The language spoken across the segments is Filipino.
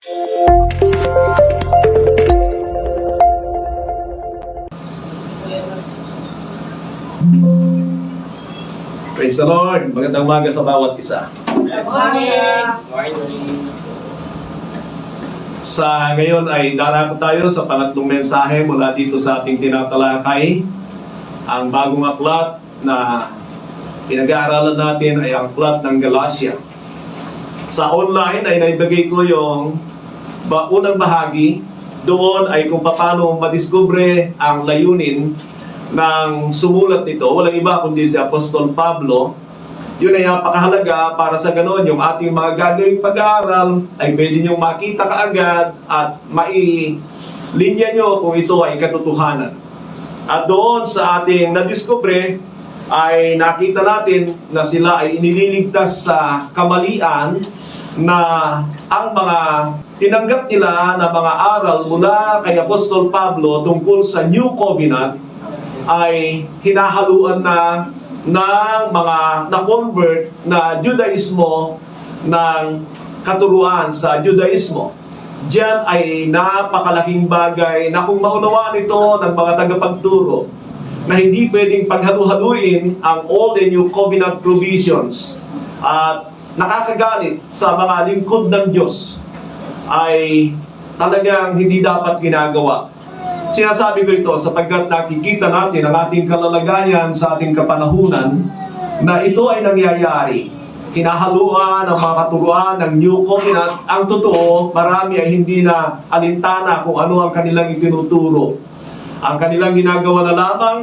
Praise the Lord! Magandang umaga sa bawat isa. Good morning. Sa ngayon ay darako tayo sa pangatlong mensahe mula dito sa ating tinatalakay. Ang bagong aklat na pinag-aaralan natin ay ang aklat ng Galatia. Sa online ay naibigay ko yung unang bahagi. Doon ay kung paano madiskubre ang layunin ng sumulat nito. Walang iba kundi si Apostol Pablo. Yun ay napakahalaga para sa ganon yung ating mga gagawing pag-aaral ay pwede nyo makita kaagad at mailinya nyo kung ito ay katotohanan. At doon sa ating nadiskubre ay nakita natin na sila ay inililigtas sa kamalian na ang mga tinanggap nila na mga aral mula kay Apostol Pablo tungkol sa New Covenant ay hinahaluan na ng mga na-convert na Judaismo ng katuruan sa Judaismo. Diyan ay napakalaking bagay na kung maunawaan ito ng mga tagapagturo na hindi pwedeng paghalu-haluin ang Old and New Covenant provisions at nakakagalit sa mga lingkod ng Diyos ay talagang hindi dapat ginagawa. Sinasabi ko ito sapagkat nakikita natin ang ating kalalagayan sa ating kapanahunan na ito ay nangyayari. Hinahaluan ang mga katuruan ng New Covenant. Ang totoo, marami ay hindi na alintana kung ano ang kanilang itinuturo. Ang kanilang ginagawa na lamang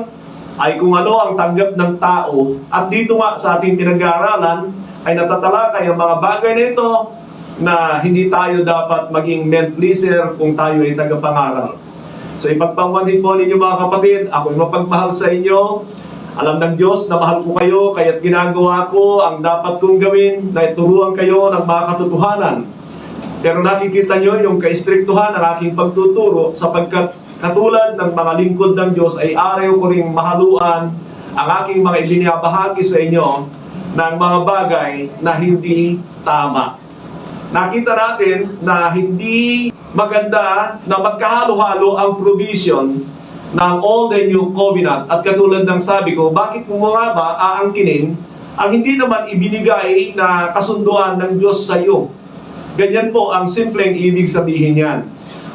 ay kung ano ang tanggap ng tao. At dito nga sa ating pinag-aaralan ay natatalakay ang mga bagay na ito na hindi tayo dapat maging men pleaser kung tayo ay tagapangaral. So ipagpangwanhin po ninyo mga kapatid, ako'y mapagmahal sa inyo. Alam ng Diyos na mahal ko kayo, kaya't ginagawa ko ang dapat kong gawin na ituruan kayo ng mga katotohanan. Pero nakikita nyo yung kaistriktuhan ng aking pagtuturo sapagkat katulad ng mga lingkod ng Diyos ay araw ko ring mahaluan ang aking mga ibinabahagi sa inyo ng mga bagay na hindi tama. Nakita natin na hindi maganda na magkahalo-halo ang provision ng Old and New Covenant. At katulad ng sabi ko, bakit mo nga ba aangkinin ang hindi naman ibinigay na kasunduan ng Diyos sa iyo? Ganyan po ang simpleng ibig sabihin yan.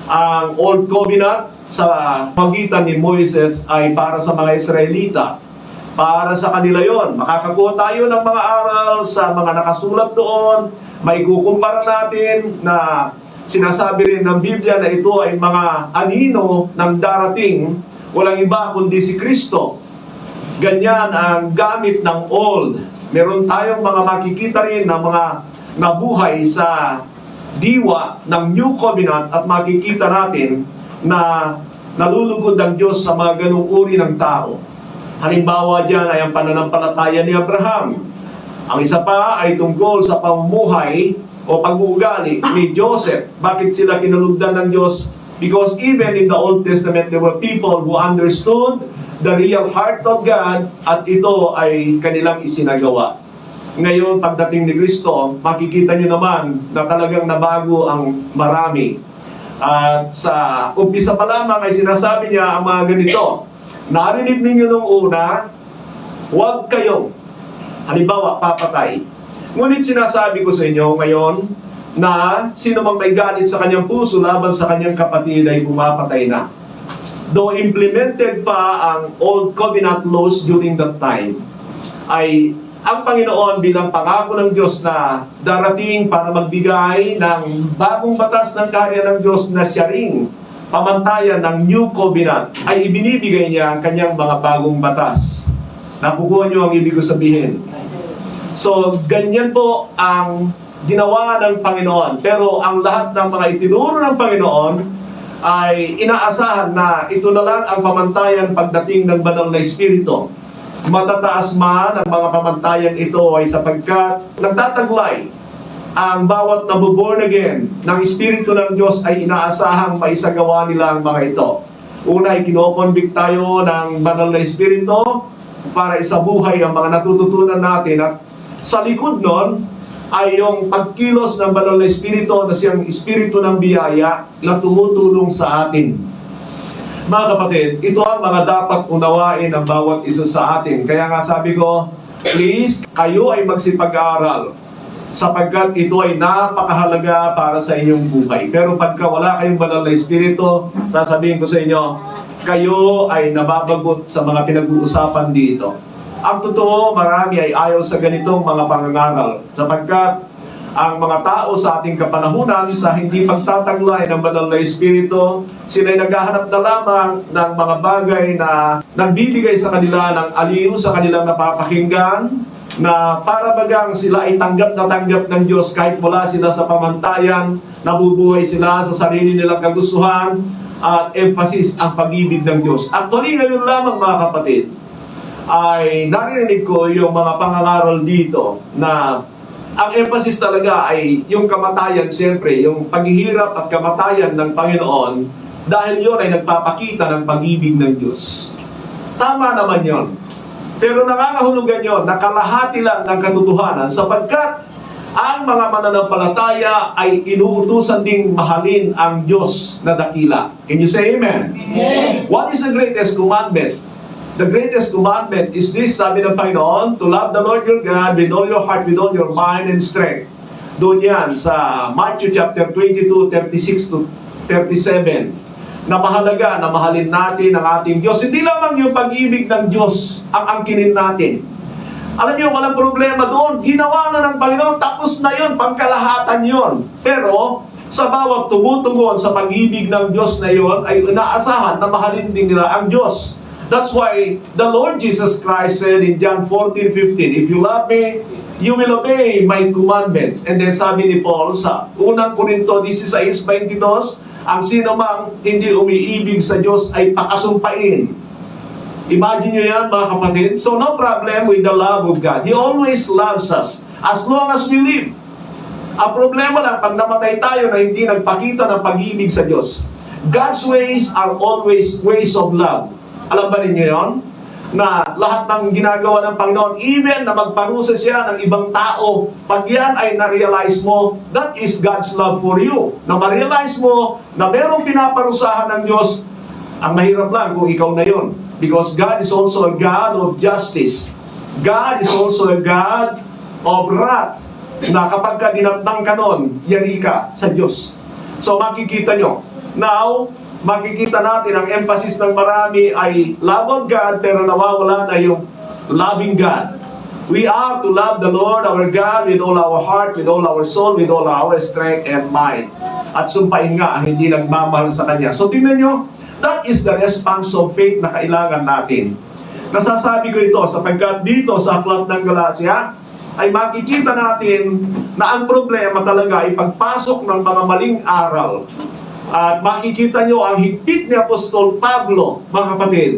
Ang Old Covenant sa pagitan ni Moises ay para sa mga Israelita. Para sa kanila yon. Makakakuha tayo ng mga aral sa mga nakasulat doon. May kukumpara natin na sinasabi rin ng Biblia na ito ay mga anino ng darating, walang iba kundi si Kristo. Ganyan ang gamit ng Old. Meron tayong mga makikita rin na mga nabuhay sa diwa ng New Covenant at makikita natin na nalulugod ang Diyos sa mga ganung uri ng tao. Halimbawa dyan ay ang pananampalataya ni Abraham. Ang isa pa ay tungkol sa pamumuhay o pag-uugali ni Joseph. Bakit sila kinalugdan ng Diyos? Because even in the Old Testament, there were people who understood the real heart of God at ito ay kanilang isinagawa. Ngayon, pagdating ni Kristo, makikita nyo naman na talagang nabago ang marami. At sa umpisa pa lamang ay sinasabi niya ang mga ganito. Narinig ninyo nung una, huwag kayong, halimbawa, papatay. Ngunit sinasabi ko sa inyo ngayon na sino mang may galit sa kanyang puso laban sa kanyang kapatid ay pumapatay na. Though implemented pa ang Old Covenant laws during that time, ay ang Panginoon bilang pangako ng Diyos na darating para magbigay ng bagong batas ng karya ng Diyos na siya ring pamantayan ng New Covenant, ay ibinibigay niya ang kanyang mga bagong batas. Nakukuha niyo ang ibig ko sabihin. So, ganyan po ang ginawa ng Panginoon. Pero ang lahat ng mga itinuro ng Panginoon ay inaasahan na ito na lang ang pamantayan pagdating ng banal na Espiritu. Matataas man ang mga pamantayan ito ay sapagkat nagtataglay ang bawat nabuborn again ng Espiritu ng Diyos ay inaasahang maisagawa nila ang mga ito. Una ay kinokonvict tayo ng banal na Espiritu para isabuhay ang mga natututunan natin at sa likod nun ay yung pagkilos ng banal na Espiritu na siyang Espiritu ng biyaya na tumutulong sa atin. Mga kapatid, ito ang mga dapat unawain ng bawat isa sa atin. Kaya nga sabi ko, please, kayo ay magsipag-aaral sapagkat ito ay napakahalaga para sa inyong buhay. Pero pagka wala kayong banal na Espiritu, sasabihin ko sa inyo, kayo ay nababagot sa mga pinag-uusapan dito. Ang totoo, marami ay ayaw sa ganitong mga pangangaral sapagkat ang mga tao sa ating kapanahunan sa hindi pagtataglay ng banal na Espiritu, sila'y naghahanap na lamang ng mga bagay na nagbibigay sa kanila ng aliw sa kanilang napapakinggan, na para bagang sila ay tanggap ng Diyos kahit wala sila sa pamantayan, nabubuhay sila sa sarili nilang kagustuhan, at emphasis ang pag-ibig ng Diyos. Actually, ngayon lamang mga kapatid, ay narinig ko yung mga pangangaral dito na ang emphasis talaga ay yung kamatayan, siyempre, yung paghihirap at kamatayan ng Panginoon, dahil yun ay nagpapakita ng pag-ibig ng Diyos. Tama naman yon. Pero nangangahulugan yon na kalahati lang ng katotohanan sapagkat ang mga mananampalataya ay inuutusan ding mahalin ang Diyos na dakila. Can you say amen? Amen. What is the greatest commandment? The greatest commandment is this, sabi ng Panginoon, to love the Lord your God with all your heart, with all your mind and strength. Doon yan sa Matthew chapter 22, 36 to 37. Na mahalaga na mahalin natin ang ating Diyos. Hindi lamang yung pag-ibig ng Diyos ang angkinin natin. Alam niyo, walang problema doon. Ginawa na ng Panginoon, tapos na yun, pangkalahatan yun. Pero, sa bawat tumutungon sa pag-ibig ng Diyos na yun, ay inaasahan na mahalin din nila ang Diyos. That's why the Lord Jesus Christ said in John 14:15, if you love me, you will obey my commandments. And then sabi ni Paul sa unang Korinto 16:22, ang sino mang hindi umiibig sa Diyos ay pakasumpain. Imagine nyo yan mga kapatid. So no problem with the love of God. He always loves us as long as we live. Ang problema lang, pag namatay tayo na hindi nagpakita ng pag-ibig sa Diyos. God's ways are always ways of love. Alam ba ninyo yon? Na lahat ng ginagawa ng Panginoon, even na magparusa siya ng ibang tao, pag yan ay na-realize mo, that is God's love for you. Na ma-realize mo na merong pinaparusahan ng Diyos, ang mahirap lang kung ikaw na yon. Because God is also a God of justice. God is also a God of wrath. Na kapag ka dinatnang ka nun, yari ka sa Diyos. So makikita nyo. Now, makikita natin ang emphasis ng marami ay love of God, pero nawawala na yung loving God. We are to love the Lord our God with all our heart, with all our soul, with all our strength and mind. At sumpain nga ang hindi nagmamahal sa Kanya. So tingnan nyo, that is the response of faith na kailangan natin. Nasasabi ko ito sapagkat dito sa Aklat ng Galacia ay makikita natin na ang problema talaga ay pagpasok ng mga maling aral. At makikita nyo ang higpit ni Apostol Pablo, mga kapatid.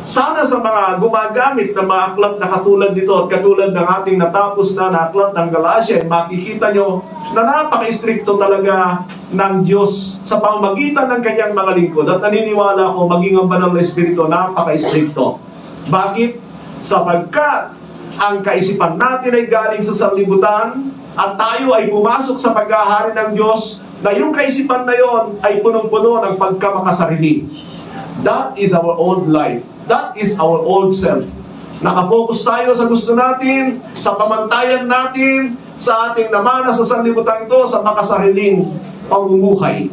Sana sa mga gumagamit ng mga aklat na katulad nito at katulad ng ating natapos na aklat ng Galacia, makikita nyo na napaka-istrikto talaga ng Diyos sa pamamagitan ng kanyang mga lingkod. At naniniwala ko maging ang banal na Espiritu napaka-istrikto. Bakit? Sapagkat ang kaisipan natin ay galing sa sanlibutan at tayo ay pumasok sa paghahari ng Diyos na yung kaisipan na yon ay punong-puno ng pagkamakasarili. That is our old life. That is our old self. Nakafocus tayo sa gusto natin, sa pamantayan natin, sa ating namana sa sanlibutan ito, sa makasariling pamumuhay.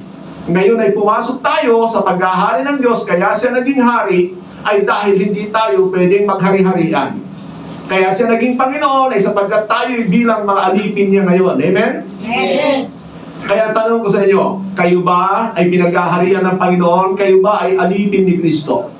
Ngayon ay pumasok tayo sa paghahari ng Diyos, kaya siya naging hari, ay dahil hindi tayo pwedeng maghari-harian. Kaya siya naging Panginoon ay sapagkat tayo bilang mga alipin niya ngayon. Amen? Amen. Kaya tanong ko sa inyo, kayo ba ay pinaghaharian ng Panginoon? Kayo ba ay alipin ni Kristo?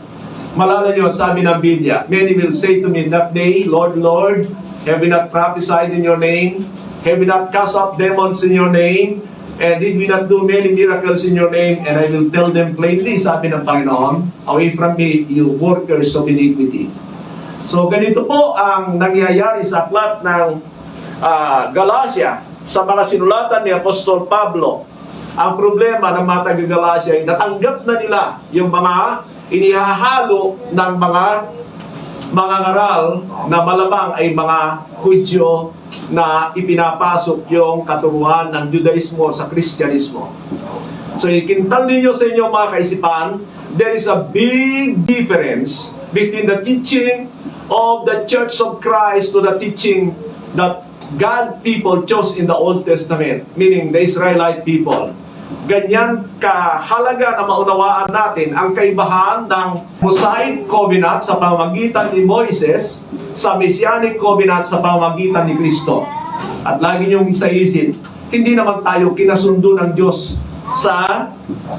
Malala nyo, sabi ng Biblia, many will say to me that day, Lord, Lord, have we not prophesied in your name? Have we not cast out demons in your name? And did we not do many miracles in your name? And I will tell them plainly, sabi ng Panginoon, away from me, you workers of iniquity. So ganito po ang nangyayari sa aklat ng Galacia. Sa mga sinulatan ni Apostol Pablo, ang problema ng mga taga-Galacia ay natanggap na nila yung mga inihahalo ng mga mga ngaral na malamang ay mga Hudyo na ipinapasok yung katuruan ng Judaismo sa Kristyanismo. So ikintal ninyo sa inyo mga kaisipan, there is a big difference between the teaching of the Church of Christ to the teaching that God people chose in the Old Testament, meaning the Israelite people. Ganyan kahalaga na maunawaan natin ang kaibahan ng Mosaic Covenant sa pamamagitan ni Moises sa Messianic Covenant sa pamamagitan ni Kristo. At lagi niyong isaisip, hindi naman tayo kinasundo ng Diyos sa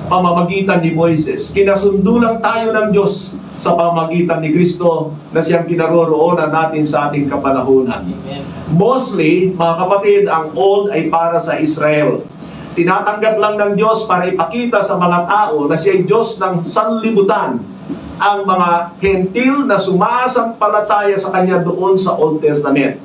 pamamagitan ni Moises. Kinasundo lang tayo ng Diyos sa pamamagitan ni Kristo na siyang kinaroroonan natin sa ating kapanahunan. Mostly, mga kapatid, ang old ay para sa Israel. Tinatanggap lang ng Diyos para ipakita sa mga tao na siya ay Diyos ng sanlibutan. Ang mga hentil na sumasampalataya sa Kanya doon sa Old Testament.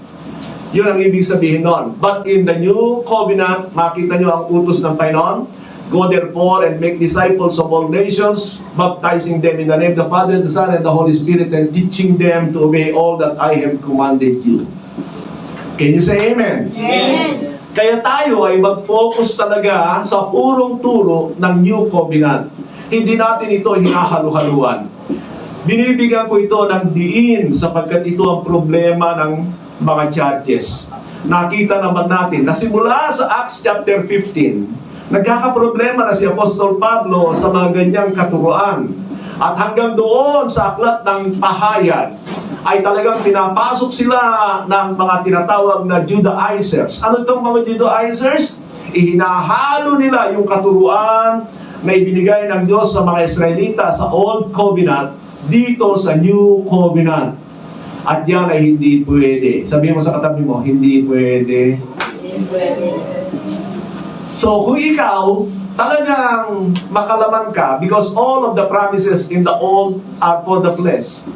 Yun ang ibig sabihin nun. But in the New Covenant, makita nyo ang utos ng Panginoon, go therefore and make disciples of all nations, baptizing them in the name of the Father, the Son, and the Holy Spirit, and teaching them to obey all that I have commanded you. Can you say amen? Amen. Kaya tayo ay mag-focus talaga sa purong turo ng New Covenant. Hindi natin ito hinahalu-haluan. Binibigyan ko ito ng diin sapagkat ito ang problema ng mga churches. Nakita naman natin na simula sa Acts chapter 15, nagkakaproblema na si Apostol Pablo sa mga ganyang katuruan. At hanggang doon sa aklat ng Pahayag, ay talagang pinapasok sila ng mga tinatawag na Judaizers. Ano itong mga Judaizers? Ihinahalo nila yung katuruan na ibinigay ng Diyos sa mga Israelita sa Old Covenant dito sa New Covenant. At yan ay hindi pwede. Sabihin mo sa katabi mo, hindi pwede. So kung ikaw talagang makalaman ka, because all of the promises in the Old are for the flesh,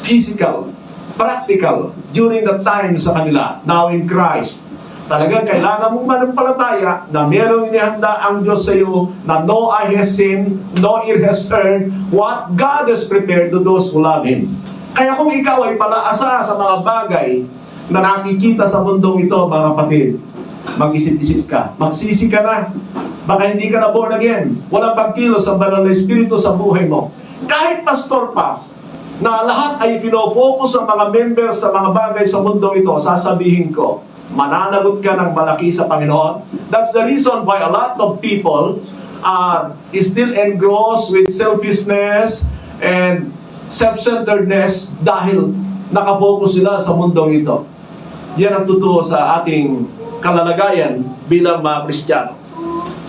physical, practical, during the time sa kanila, now in Christ. Talagang kailangan mong manampalataya na merong inihanda ang Diyos sa iyo na no eye has seen, no ear has heard what God has prepared to those who love Him. Kaya kung ikaw ay palaasa sa mga bagay na nakikita sa mundong ito, mga kapatid, mag-isip-isip ka, magsisi ka na, baka hindi ka na born again, walang pagkilos sa banal na Espiritu sa buhay mo. Kahit pastor pa, na lahat ay pinofocus sa mga members sa mga bagay sa mundong ito, sasabihin ko, mananagot ka ng malaki sa Panginoon. That's the reason why a lot of people are still engrossed with selfishness and self-centeredness dahil nakafocus sila sa mundong ito. Yan ang totoo sa ating kalalagayan bilang mga Kristiyano.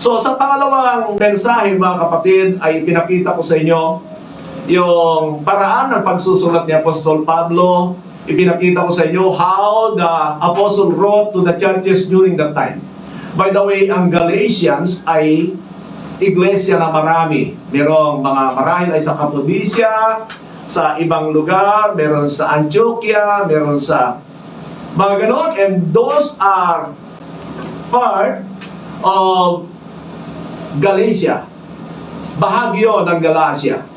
So sa pangalawang mensahe, mga kapatid, ay pinakita ko sa inyo yung paraan ng pagsusulat ni Apostol Pablo. Ipinakita ko sa inyo how the Apostle wrote to the churches during that time. By the way, ang Galatians ay iglesia na marami. Merong mga marahil ay sa Cappadocia, sa ibang lugar, meron sa Antioquia, meron sa mga ganon. And those are part of Galatia. Bahagyo ng Galatia.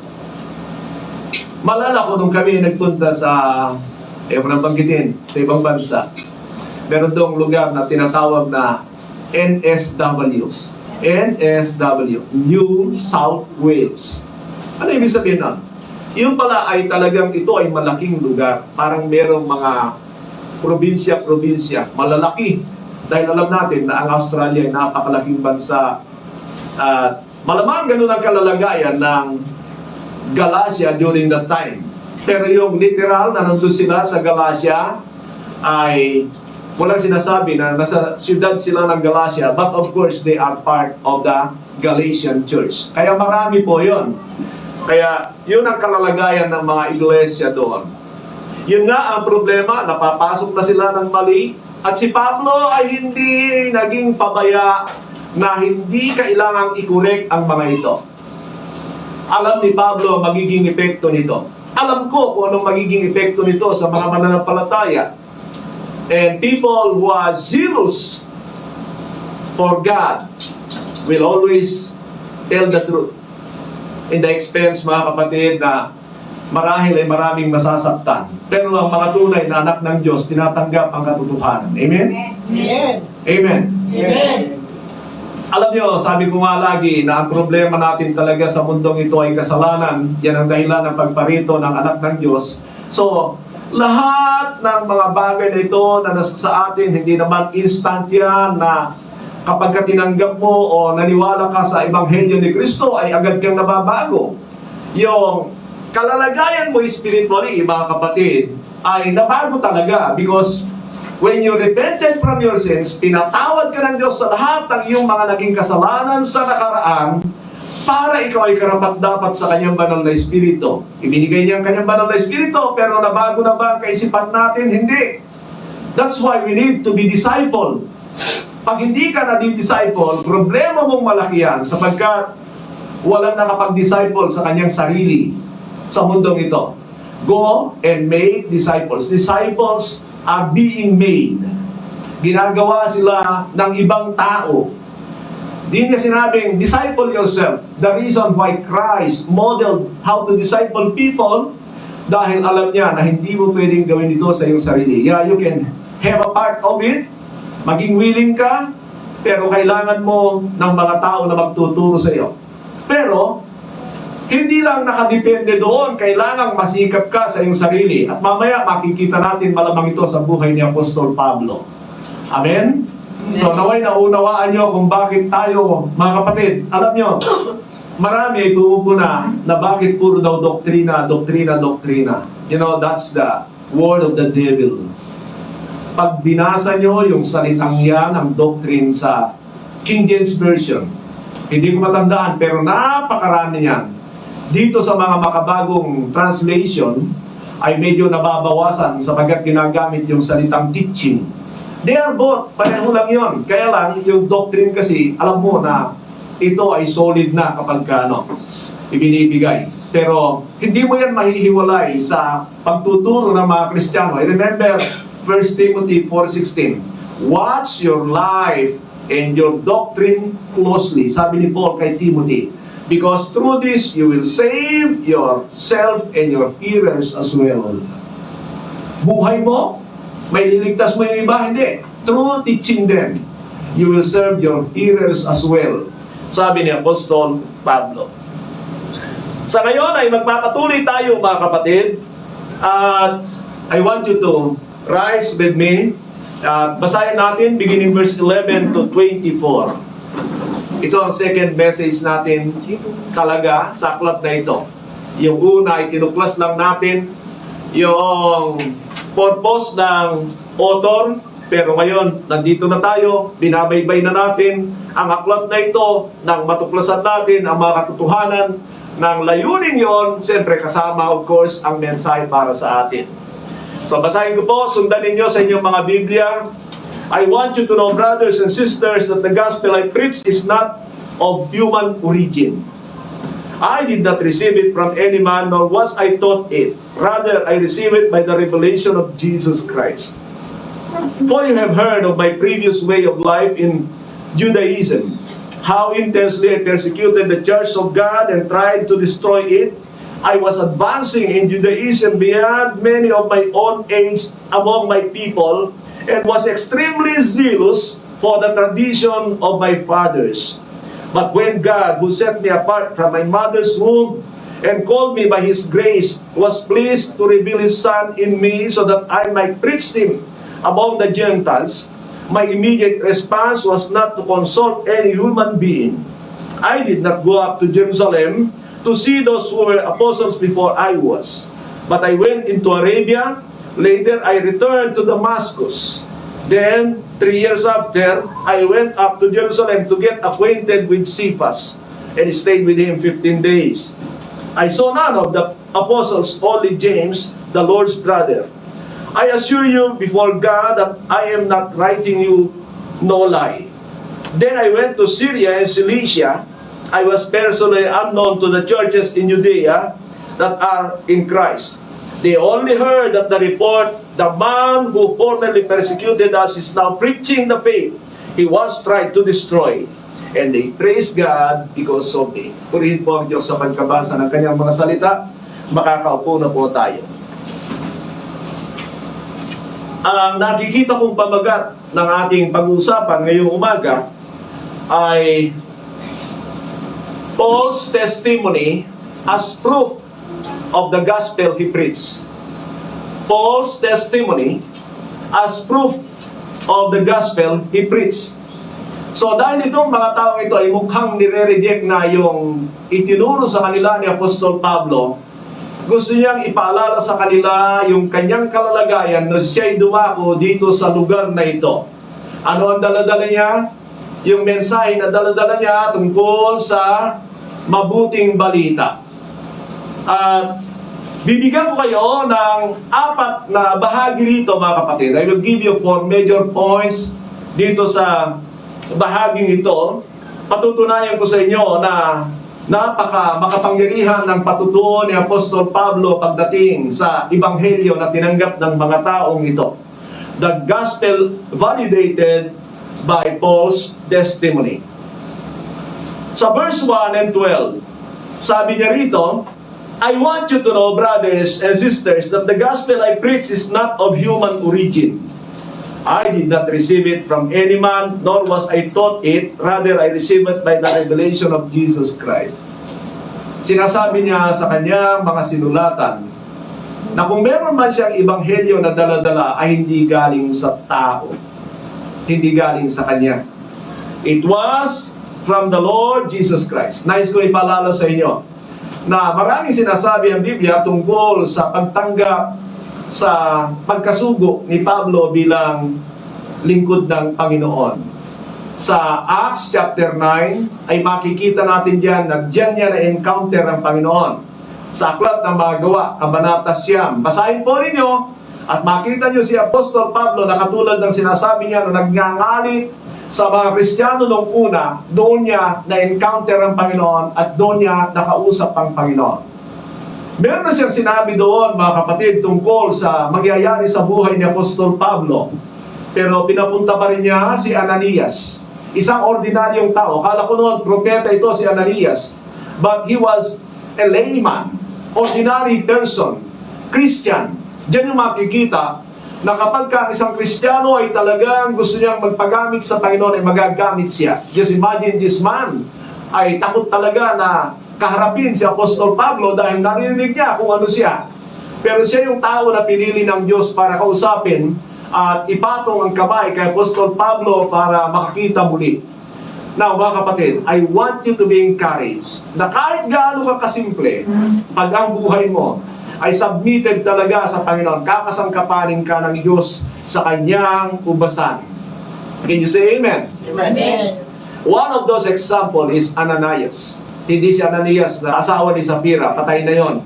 Malala ko nung kami nagpunta sa, mo nang banggitin, sa ibang bansa. Meron doong lugar na tinatawag na NSW. NSW, New South Wales. Ano ibig sabihin nun? Yung pala ay talagang ito ay malaking lugar. Parang merong mga probinsya-probinsya, malalaki. Dahil alam natin na ang Australia ay napakalaking bansa. Malamang ganun ang kalalagayan ng Galatia during that time. Pero yung literal na nandun sila sa Galatia ay walang sinasabi na nasa siyudad sila ng Galatia, but of course they are part of the Galatian church. Kaya marami po yun. Kaya yun ang kalalagayan ng mga iglesia doon. Yun nga ang problema, napapasok na sila ng mali. At si Pablo ay hindi naging pabaya na hindi kailangang i-correct ang mga ito. Alam ni Pablo ang magiging epekto nito. Alam ko kung anong magiging epekto nito sa mga mananampalataya. And people who are zealous for God will always tell the truth. In the expense, mga kapatid, na marahil ay maraming masasaktan. Pero ang mga tunay na anak ng Diyos, tinatanggap ang katotohanan. Amen? Amen. Amen. Amen. Alam nyo, sabi ko nga lagi na ang problema natin talaga sa mundong ito ay kasalanan. Yan ang dahilan ng pagparito ng anak ng Diyos. So, lahat ng mga bagay na ito na nasa sa atin, hindi naman instant yan na kapag ka tinanggap mo o naniwala ka sa Ebanghelyo ni Kristo ay agad kang nababago. Yung kalalagayan mo spiritually, mga kapatid, ay nabago talaga because when you repented from your sins, pinatawad ka ng Diyos sa lahat ng iyong mga naging kasalanan sa nakaraan para ikaw ay karapat-dapat sa kanyang banal na espiritu. Ibinigay niya ang kanyang banal na espiritu, pero nabago na ba ang kaisipan natin? Hindi. That's why we need to be disciple. Pag hindi ka na-disciple, problema mong malaki yan sapagkat walang nakapag-disciple sa kanyang sarili sa mundong ito. Go and make disciples. Disciples are being made. Ginagawa sila ng ibang tao. Di niya sinabing, disciple yourself. The reason why Christ modeled how to disciple people, dahil alam niya na hindi mo pwedeng gawin ito sa iyong sarili. Yeah, you can have a part of it, maging willing ka, pero kailangan mo ng mga tao na magtuturo sa iyo. Pero, hindi lang nakadepende doon, kailangang masikap ka sa iyong sarili. At mamaya makikita natin malamang ito sa buhay ni Apostol Pablo. Amen? So naway naunawaan nyo kung bakit tayo, mga kapatid, alam nyo, marami ay tumubo na bakit puro daw doktrina. You know, that's the word of the devil. Pag binasa nyo yung salitang yan, ang doctrine sa King James Version, hindi ko matandaan, pero napakarami yan. Dito sa mga makabagong translation ay medyo nababawasan sapagkat ginagamit yung salitang teaching. They are both, pareho lang yon. Kaya lang, yung doctrine kasi, alam mo na ito ay solid na kapag ibinibigay. Pero hindi mo yan mahihiwalay sa pagtuturo ng mga Kristiyano. I remember 1 Timothy 4:16. Watch your life and your doctrine closely. Sabi ni Paul kay Timothy. Because through this, you will save yourself and your hearers as well. Buhay mo, may liligtas mo yung iba, hindi. Through teaching them, you will serve your hearers as well. Sabi ni Apostol Pablo. Sa ngayon ay magpapatuloy tayo, mga kapatid. At I want you to rise with me. Basahin natin beginning verse 11 to 24. Ito ang second message natin talaga sa aklat na ito. Yung una ay tinuklas lang natin yung purpose ng author, pero ngayon nandito na tayo, binabaybay na natin ang aklat na ito nang matuklasan natin ang mga katotohanan ng layunin yon, siyempre kasama of course ang mensahe para sa atin. So basahin ko po, sundan ninyo sa inyong mga Biblia. I want you to know, brothers and sisters, that the gospel I preach is not of human origin. I did not receive it from any man, nor was I taught it. Rather, I received it by the revelation of Jesus Christ. For you have heard of my previous way of life in Judaism, how intensely I persecuted the church of God and tried to destroy it. I was advancing in Judaism beyond many of my own age among my people, and was extremely zealous for the tradition of my fathers. But when God, who set me apart from my mother's womb and called me by His grace, was pleased to reveal His Son in me so that I might preach Him among the Gentiles, my immediate response was not to consult any human being. I did not go up to Jerusalem to see those who were apostles before I was, but I went into Arabia. Later, I returned to Damascus. Then, 3 years after, I went up to Jerusalem to get acquainted with Cephas and stayed with him 15 days. I saw none of the apostles, only James, the Lord's brother. I assure you before God that I am not writing you no lie. Then I went to Syria and Cilicia. I was personally unknown to the churches in Judea that are in Christ. They only heard that the report, the man who formerly persecuted us is now preaching the faith he once tried to destroy. And they praise God because of me. Purihin po ang Diyos sa pagkabasa ng kanyang mga salita. Makakaupo na po tayo. Ang nakikita kong pamagat ng ating pag-uusapan ngayong umaga ay Paul's testimony as proof of the gospel he preached. Paul's testimony as proof of the gospel he preached. So dahil itong mga taong ito ay mukhang nire-reject na yung itinuro sa kanila ni Apostol Pablo, gusto niyang ipaalala sa kanila yung kanyang kalalagayan na siya'y dumako dito sa lugar na ito. Ano ang daladala niya? Yung mensahe na daladala niya tungkol sa mabuting balita. At bibigyan ko kayo ng 4 na bahagi rito, mga kapatid. I will give you 4 major points dito sa bahaging ito. Patutunayan ko sa inyo na makapangyarihan ng patutuo ni Apostol Pablo pagdating sa ebanghelyo na tinanggap ng mga taong ito. The gospel validated by Paul's testimony. Sa verse 1 and 12, sabi niya rito, I want you to know, brothers and sisters, that the gospel I preach is not of human origin. I did not receive it from any man, nor was I taught it. Rather, I received it by the revelation of Jesus Christ. Sinasabi niya sa kanyang mga sinulatan na kung meron man siyang ebanghelyo na dala-dala ay hindi galing sa tao. Hindi galing sa kanya. It was from the Lord Jesus Christ. Nais ko ipaalala sa inyo na maraming sinasabi ang Biblia tungkol sa pagtanggap sa pagkasugo ni Pablo bilang lingkod ng Panginoon. Sa Acts chapter 9 ay makikita natin diyan na diyan niya na-encounter ang Panginoon. Sa Aklat ng Mga Gawa, Kabanata 9. Basahin po ninyo at makita niyo si Apostol Pablo na katulad ng sinasabi niya na nagngangalit sa mga Kristiyano noong una, doon niya na-encounter ang Panginoon at doon niya nakausap ang Panginoon. Meron na siyang sinabi doon, mga kapatid, tungkol sa mangyayari sa buhay ni Apostol Pablo. Pero pinapunta pa rin niya si Ananias. Isang ordinaryong tao. Kala ko noon, propeta ito si Ananias. But he was a layman, ordinary person, Christian. Diyan yung makikita na kapag ka isang Kristiyano ay talagang gusto niyang magpagamit sa Panginoon, ay magagamit siya. Just imagine this man ay takot talaga na kaharapin si Apostol Pablo dahil narinig niya kung ano siya. Pero siya yung tao na pinili ng Diyos para kausapin at ipatong ang kamay kay Apostol Pablo para makakita muli. Now, mga kapatid, I want you to be encouraged na kahit gaano ka kasimple, pag ang buhay mo ay submitted talaga sa Panginoon, kakasangkapanin ka ng Diyos sa Kanyang ubasan. Can you say amen? Amen. One of those example is Ananias. Hindi si Ananias na asawa ni Sapphira, patay na yon.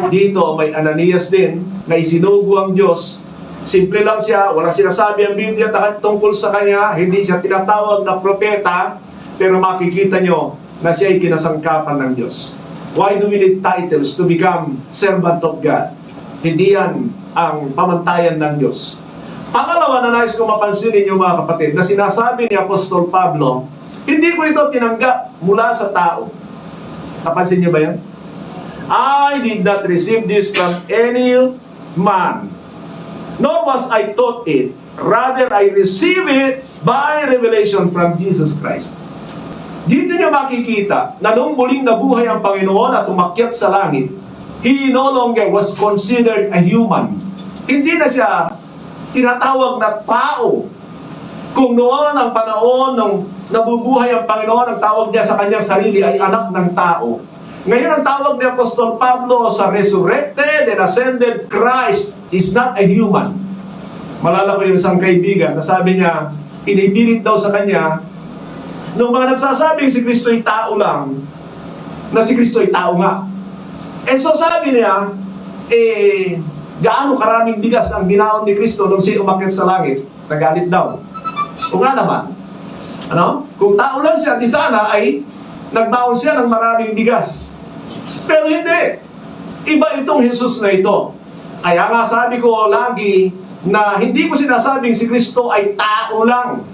Dito may Ananias din na isinugo ang Diyos. Simple lang siya, walang sinasabi ang Biblia tungkol sa kanya, hindi siya tinatawag na propeta, pero makikita nyo na siya ay kinasangkapan ng Diyos. Why do we need titles to become servant of God? Hindi yan ang pamantayan ng Diyos. Pangalawa na nais ko mapansin ninyo, mga kapatid, na sinasabi ni Apostol Pablo, hindi ko ito tinanggap mula sa tao. Napansin niyo ba yan? I did not receive this from any man, nor was I taught it. Rather, I received it by revelation from Jesus Christ. Dito niya makikita na nung muling nabuhay ang Panginoon at umakyat sa langit, He no longer was considered a human. Hindi na siya tinatawag na tao. Kung noon ang panahon nung nabubuhay ang Panginoon, ang tawag niya sa kanyang sarili ay anak ng tao. Ngayon ang tawag ni Apostol Pablo sa resurrected and ascended Christ is not a human. Malala ko yung isang kaibigan na sabi niya, inipilit daw sa kanya, nung mga nagsasabing si Kristo ay tao lang, na si Kristo ay tao nga. And so sabi niya, gaano karaming bigas ang ginaon ni Kristo nung siya umakyat sa langit? Nagalit daw. Kung nga naman, kung tao lang siya, di sana ay nagbaon siya ng maraming bigas. Pero hindi. Iba itong Jesus na ito. Kaya nga sabi ko lagi na hindi ko sinasabing si Kristo ay tao lang.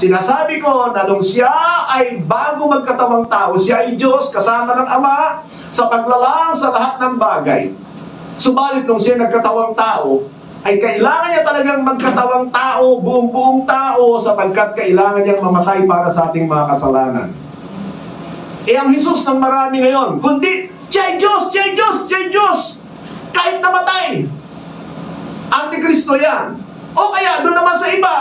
Sinasabi ko na nung siya ay bago magkatawang tao, siya ay Diyos kasama ng Ama sa paglalang sa lahat ng bagay. Subalit nung siya nagkatawang tao, ay kailangan niya talagang magkatawang tao, buong tao, sapagkat kailangan niyang mamatay para sa ating mga kasalanan. Ang Jesus ng marami ngayon, kundi, siya ay Diyos, siya ay Diyos, siya ay Diyos! Kahit namatay! Antikristo yan. O kaya, doon naman sa iba,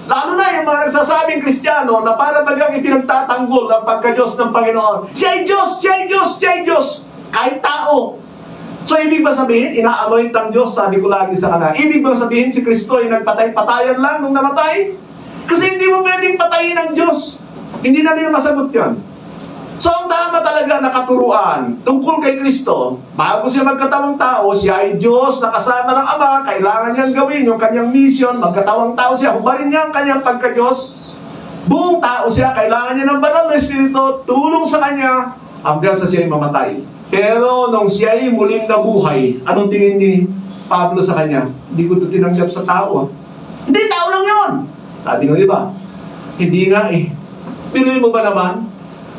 lalo na yung mga nagsasabing Kristiyano na para bagang ipinagtatanggol ang pagka-Diyos ng Panginoon. Siya ay Diyos, siya ay Diyos, siya ay Diyos! Kahit tao. So, ibig ba sabihin, ina-anoint ang Diyos, sabi ko lagi sa kanila. Ibig ba sabihin, si Kristo ay nagpatay-patayan lang nung namatay? Kasi hindi mo pwedeng patayin ang Diyos. Hindi na nila masagot yan. So, ang tama talaga na katuruan tungkol kay Kristo, bago siya magkatawang tao, siya ay Diyos na kasama ng Ama, kailangan niyang gawin yung kanyang mission, magkatawang tao siya, hubarin niya ang kanyang pagka-Diyos. Buong tao siya, kailangan niya ng banal na Espiritu, tulong sa kanya, hanggang sa siya ay mamatay. Pero nung siya ay muling nabuhay, anong tingin ni Pablo sa kanya? Hindi ko ito tinanggap sa tao. Hindi, tao lang yun! Sabi nyo, di ba? Hindi nga eh. Pinuhin mo ba naman?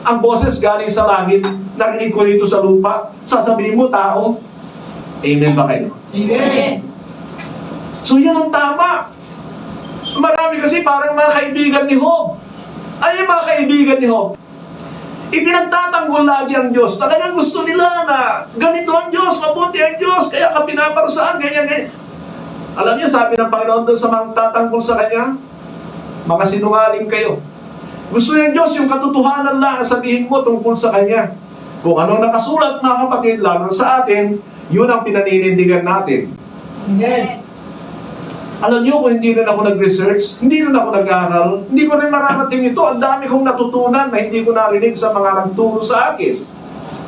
Ang boses galing sa langit, narinig ko rito sa lupa, sasabihin mo tao. Amen ba kayo? Amen. So yan ang tama. Marami kasi parang mga kaibigan ni Job. Ay, yung mga kaibigan ni Job, ipinagtatanggol lagi ang Diyos. Talagang gusto nila na ganito ang Diyos, mabuti ang Diyos, kaya ka pinaparusaan, ganyan. Alam niyo, sabi ng Panginoon doon sa mga tatanggol sa Kanya, mga sinungaling kayo. Gusto ng Diyos yung katotohanan lang ang sabihin mo tungkol sa Kanya. Kung anong nakasulat, mga kapatid, lalo sa atin, yun ang pinaninindigan natin. Amen. Alam niyo, kung hindi rin ako nag-research, hindi rin ako nag-aaral, hindi ko rin mararating ito. Ang dami kong natutunan na hindi ko narinig sa mga nagturo sa akin.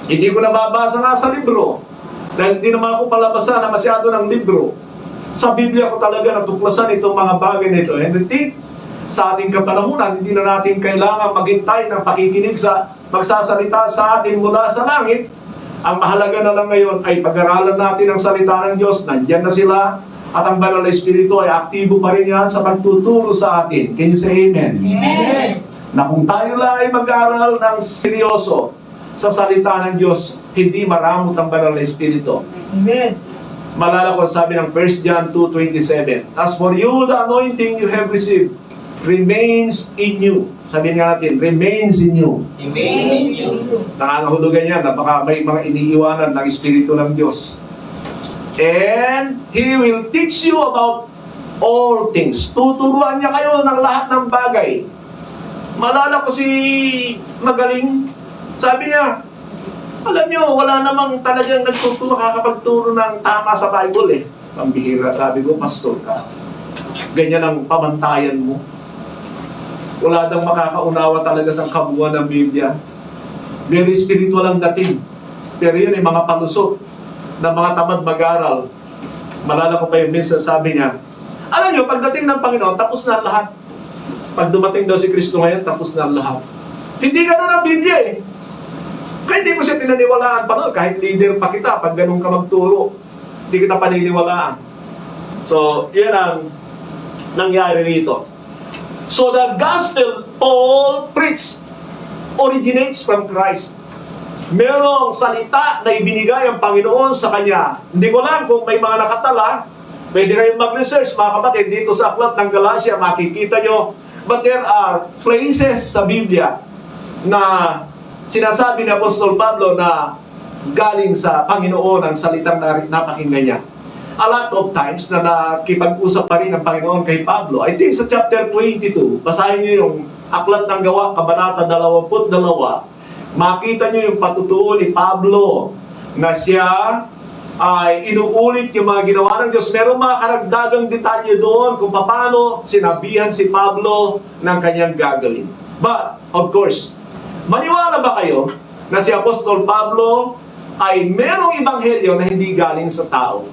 Hindi ko nababasa nga sa libro. Dahil hindi naman ako palabasa na masyado ng libro. Sa Biblia ko talaga natuklasan itong mga bagay nito. And I think, sa ating kapanahunan, hindi na natin kailangan maghintay ng pakikinig sa magsasalita sa atin mula sa langit. Ang mahalaga na lang ngayon ay pag-aralan natin ang salita ng Diyos. Nandiyan na sila. At ang banal na Espiritu ay aktibo pa rin yan sa pagtuturo sa atin. Can you say amen? Amen. Na kung tayo lang ay mag-aral ng seryoso sa salita ng Diyos, hindi maramot ang banal na Espiritu. Amen. Malala ko sabi ng 1 John 2:27, as for you, the anointing you have received remains in you. Sabihin nga natin, remains in you. Amen. Nangangahulugan yan na baka may mga iniiwanan ng Espiritu ng Diyos. And He will teach you about all things. Tuturuan niya kayo ng lahat ng bagay. Malala ko si Magaling, sabi niya, alam niyo, wala namang talagang nagtuturo, makakapagturo ng tama sa Bible eh. Pambihira, sabi ko, pastor ka. Ganyan ang pamantayan mo. Wala daw makakaunawa talaga sa kabuuan ng Biblia. Very spiritual ang dating. Pero yun ay mga palusot ng mga tamad mag-aral. Malala ko pa yung minsan sabi niya, alam niyo, pagdating ng Panginoon, tapos na lahat. Pag dumating daw si Kristo ngayon, tapos na lahat. Hindi ganun ang Biblia eh. Kaya hindi ko siya pinaniwalaan pa noon. Kahit leader pa kita, pag ganun ka magturo, hindi kita paniniwalaan. So, yan ang nangyari rito. So, the gospel Paul preached originates from Christ. Merong salita na ibinigay ang Panginoon sa Kanya. Hindi ko alam kung may mga nakatala. Pwede kayong mag-research, mga kapatid, dito sa aklat ng Galatia, makikita nyo. But there are places sa Biblia na sinasabi ni Apostol Pablo na galing sa Panginoon ang salitang napakinggan niya. A lot of times na nakipag-usap pa rin ang Panginoon kay Pablo. I think sa chapter 22, basahin nyo yung aklat ng Gawa, kabanata 22, makita nyo yung patutuo ni Pablo na siya ay inuulit yung mga ginawa ng Diyos. Merong mga karagdagang detalye doon kung paano sinabihan si Pablo ng kanyang gagawin. But, of course, maniwala ba kayo na si Apostol Pablo ay merong ebanghelyo na hindi galing sa tao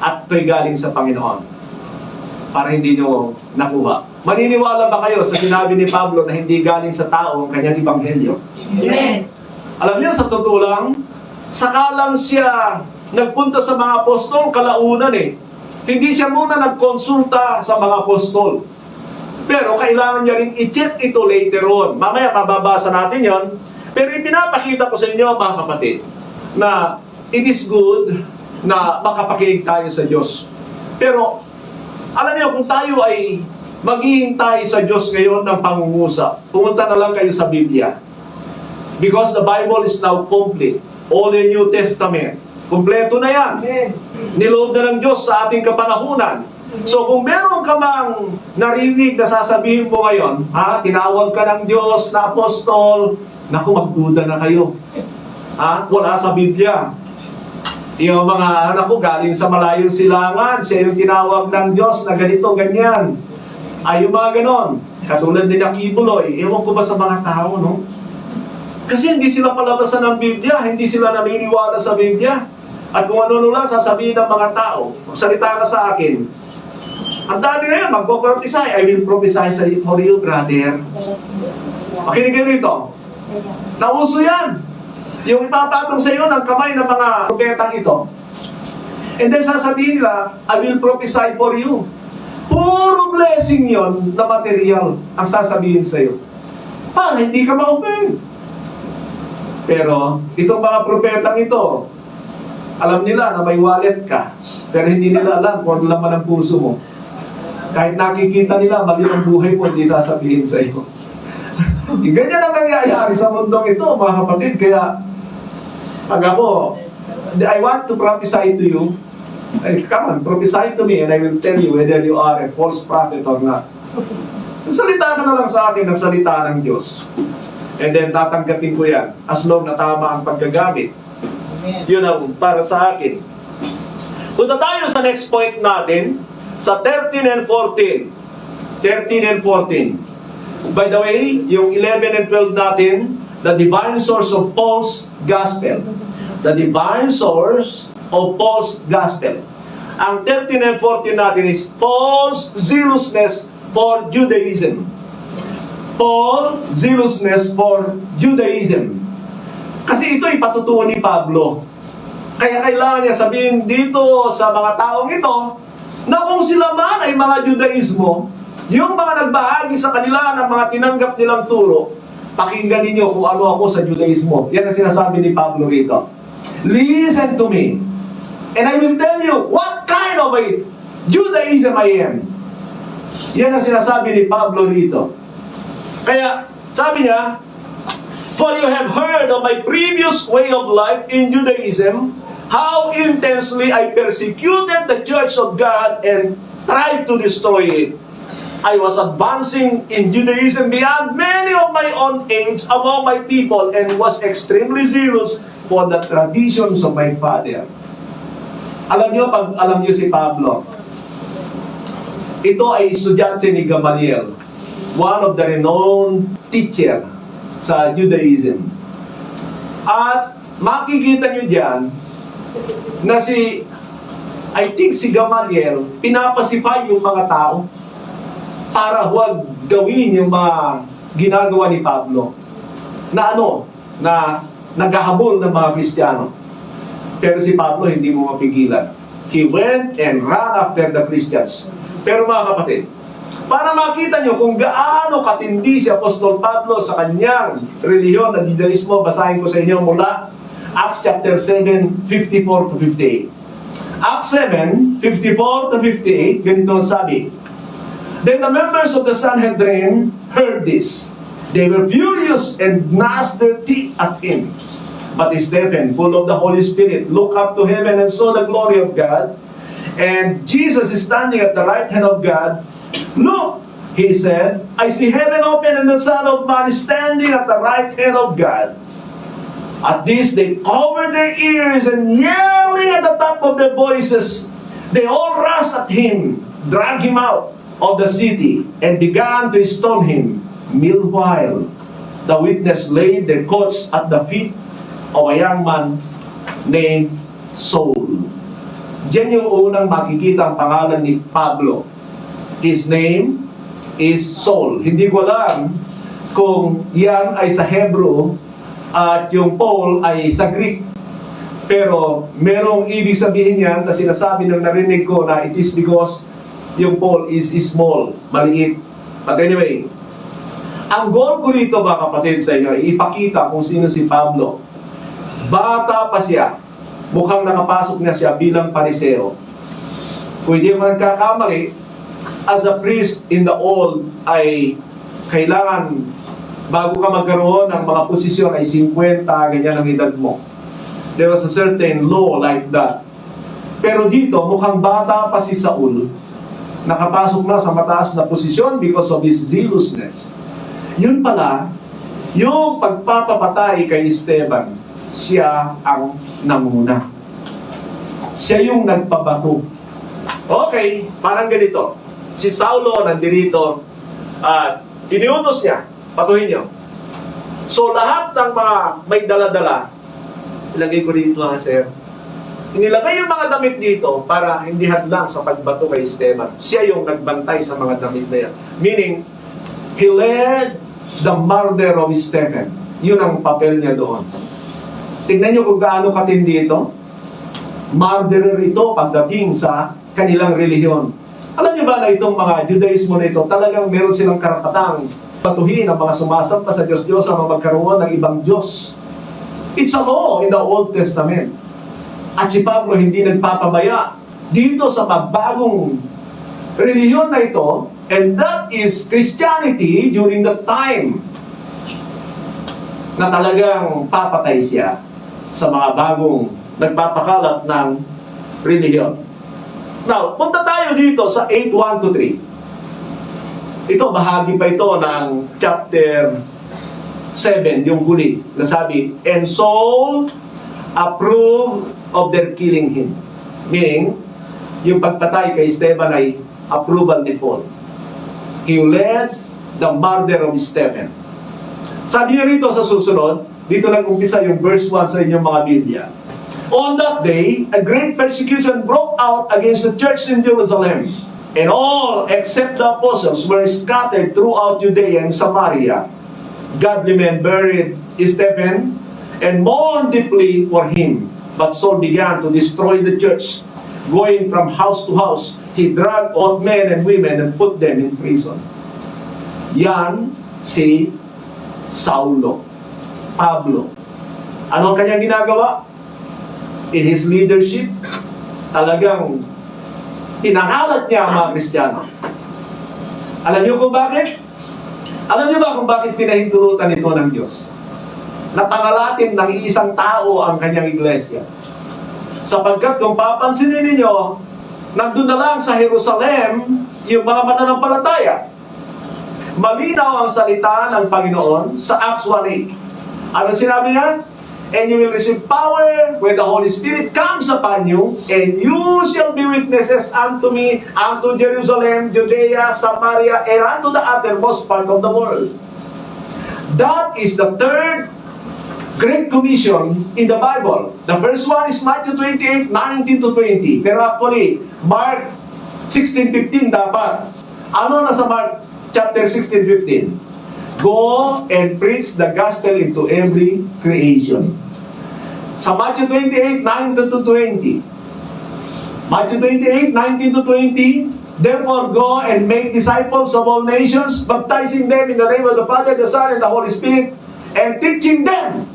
at ito'y galing sa Panginoon? Para hindi nyo nakuha. Maniniwala ba kayo sa sinabi ni Pablo na hindi galing sa tao ang kanyang ebanghelyo? Amen. Alam niyo, sa totoo lang, sakalang siya nagpunta sa mga apostol, kalaunan eh. Hindi siya muna nagkonsulta sa mga apostol. Pero kailangan niya rin i-check ito later on. Mamaya mababasa natin yon. Pero ipinapakita ko sa inyo, mga kapatid, na it is good na makapakinig tayo sa Diyos. Pero, alam niyo, kung tayo ay maghihintay sa Diyos ngayon ng pangungusap, pumunta na lang kayo sa Biblia. Because the Bible is now complete. All the New Testament. Kompleto na yan. Amen. Niloob na ng Diyos sa ating kapanahunan. So kung meron ka mang narinig na sasabihin mo ngayon, tinawag ka ng Diyos na apostol, naku, magduda na kayo. Wala sa Biblia. Yung mga anak ko galing sa malayong silangan, siya yung tinawag ng Diyos na ganito, ganyan. Yung mga ganon. Katulad din ng Kibuloy, ewan ko ba sa mga tao, no? Kasi hindi sila palabasan ng Biblia, hindi sila naniniwala sa Biblia. At kung ano lang sasabihin ng mga tao, magsalita ka sa akin. Ang dami ngayon, magpo-prophesy. I will prophesy for you, brother. Makinig kayo rito. Nauso yan. Yung ipapatong sa iyo ng kamay ng mga propetang ito. And then sasabihin nila, I will prophesy for you. Puro blessing yon na material ang sasabihin sa iyo. Para hindi ka ma-open. Pero, itong mga propetang ito, alam nila na may wallet ka, pero hindi nila alam kung ano laman ang puso mo. Kahit nakikita nila, mali ang buhay mo, hindi sasabihin sa iyo. Ganyan ang nangyayari sa mundong ito, mga kapatid. Kaya, pag ako, I want to prophesy to you, come on, prophesy to me and I will tell you whether you are a false prophet or not. Nagsalita ka na lang sa akin, nagsalita ng Diyos. And then tatanggapin ko yan as long na tama ang paggagamit. Yun ang para sa akin. Punta tayo sa next point natin, sa 13 and 14. 13 and 14. By the way, yung 11 and 12 natin, the divine source of Paul's gospel. The divine source of Paul's gospel. Ang 13 and 14 natin is Paul's zealousness for Judaism. Paul's zealousness for Judaism. Kasi ito ipatutuo ni Pablo. Kaya kailangan niya sabihin dito sa mga taong ito na kung sila man ay mga Judaismo, yung mga nagbahagi sa kanila ng mga tinanggap nilang turo, pakinggan ninyo kung ano ako sa Judaismo. Yan ang sinasabi ni Pablo rito. Listen to me, and I will tell you what kind of a Judaism I am. Yan ang sinasabi ni Pablo rito. Kaya, sabi niya, for you have heard of my previous way of life in Judaism, how intensely I persecuted the church of God and tried to destroy it. I was advancing in Judaism beyond many of my own age among my people and was extremely zealous for the traditions of my father. Alam niyo, pag alam niyo si Pablo, ito ay estudyante ni Gamaliel, one of the renowned teacher sa Judaism. At makikita nyo dyan na I think si Gamaliel, pinapasify yung mga tao para huwag gawin yung mga ginagawa ni Pablo na na naghahabol ng mga Kristiyano. Pero si Pablo hindi mo mapigilan. He went and ran after the Christians. Pero mga kapatid, para makita nyo kung gaano katindi si Apostol Pablo sa kanyang reliyon na Judaismo, basahin ko sa inyo mula Acts chapter 7, 54 to 58. Acts 7, 54 to 58, ganito ang sabi. Then the members of the Sanhedrin heard this. They were furious and gnashed their teeth at him. But Stephen, full of the Holy Spirit, looked up to heaven and saw the glory of God. And Jesus is standing at the right hand of God. Look, he said, I see heaven open and the Son of Man standing at the right hand of God. At this, they covered their ears and yelling at the top of their voices, they all rushed at him, dragged him out of the city, and began to stone him. Meanwhile, the witness laid their coats at the feet of a young man named Saul. Diyan yung unang makikita ang pangalan ni Pablo. His name is Saul. Hindi ko alam kung yan ay sa Hebrew at yung Paul ay sa Greek. Pero merong ibig sabihin yan na sinasabi ng narinig ko na it is because yung Paul is small, maliit. But anyway, ang goal ko rito mga kapatid sa inyo, ipakita kung sino si Pablo. Bata pa siya, mukhang nakapasok na siya bilang pariseo. Kung hindi ako nagkakamali, as a priest in the old ay kailangan bago ka magkaroon ng mga posisyon ay 50, ganyan ang edad mo. There was a certain law like that. Pero dito, mukhang bata pa si Saul, nakapasok na sa mataas na posisyon because of his zealousness. Yun pala, yung pagpapapatay kay Esteban, siya ang namuna. Siya yung nagpabato. Okay, parang ganito. Si Saulo nandirito at iniutos niya, patuhin niyo. So lahat ng mga may dala-dala, ilagay ko dito ha, sir. Inilagay yung mga damit dito para hindi hadlang sa pagbato kay Esteban. Siya yung nagbantay sa mga damit na yan. Meaning, he led the murder of Stephen. Yun ang papel niya doon. Tingnan niyo kung gaano katindi ito. Murderer ito pagdating sa kanilang relihiyon. Alam niyo ba na itong mga Judaismo na ito, talagang meron silang karapatang patuhin ang mga sumasampa sa Diyos-Diyos ang magkaroon ng ibang Diyos. It's a law in the Old Testament. At si Pablo hindi nagpapabaya dito sa magbagong relihiyon na ito, and that is Christianity during the time na talagang papatay siya sa mga bagong nagpapakalat ng relihiyon. Now, punta tayo dito sa 8:1-3. Ito, bahagi pa ito ng chapter 7, yung huli, na sabi, and Saul approved of their killing him. Meaning, yung pagpatay kay Esteban ay approval ni Paul. He led the murder of Stephen. Sabi niya rito sa susunod, dito lang umpisa yung verse 1 sa inyong mga Biblia. On that day, a great persecution broke out against the church in Jerusalem, and all except the apostles were scattered throughout Judea and Samaria. Godly men buried Stephen and mourned deeply for him. But Saul began to destroy the church. Going from house to house, he dragged old men and women and put them in prison. Yan si Saulo, Pablo. Ano ang kanyang ginagawa? In his leadership, talagang pinakalat niya ang mga Kristiyano. Alam niyo kung bakit? Alam niyo ba kung bakit pinahintulutan ito ng Diyos? Napangalatin ng isang tao ang kanyang iglesia. Sapagkat kung papansinin ninyo, nandun na lang sa Jerusalem yung mga mananampalataya. Malinaw ang salita ng Panginoon sa Acts 1:8. Ano sinabi niya? And you will receive power when the Holy Spirit comes upon you, and you shall be witnesses unto me, unto Jerusalem, Judea, Samaria, and unto the uttermost part of the world. That is the third Great Commission in the Bible. The first one is Matthew 28:19-20. Pero actually, Mark 16:15 dapat. Ano nasa Mark chapter 16:15? Go and preach the gospel into every creation. Sa Matthew 28:19-20. Matthew 28:19-20. Therefore go and make disciples of all nations, baptizing them in the name of the Father, the Son, and the Holy Spirit, and teaching them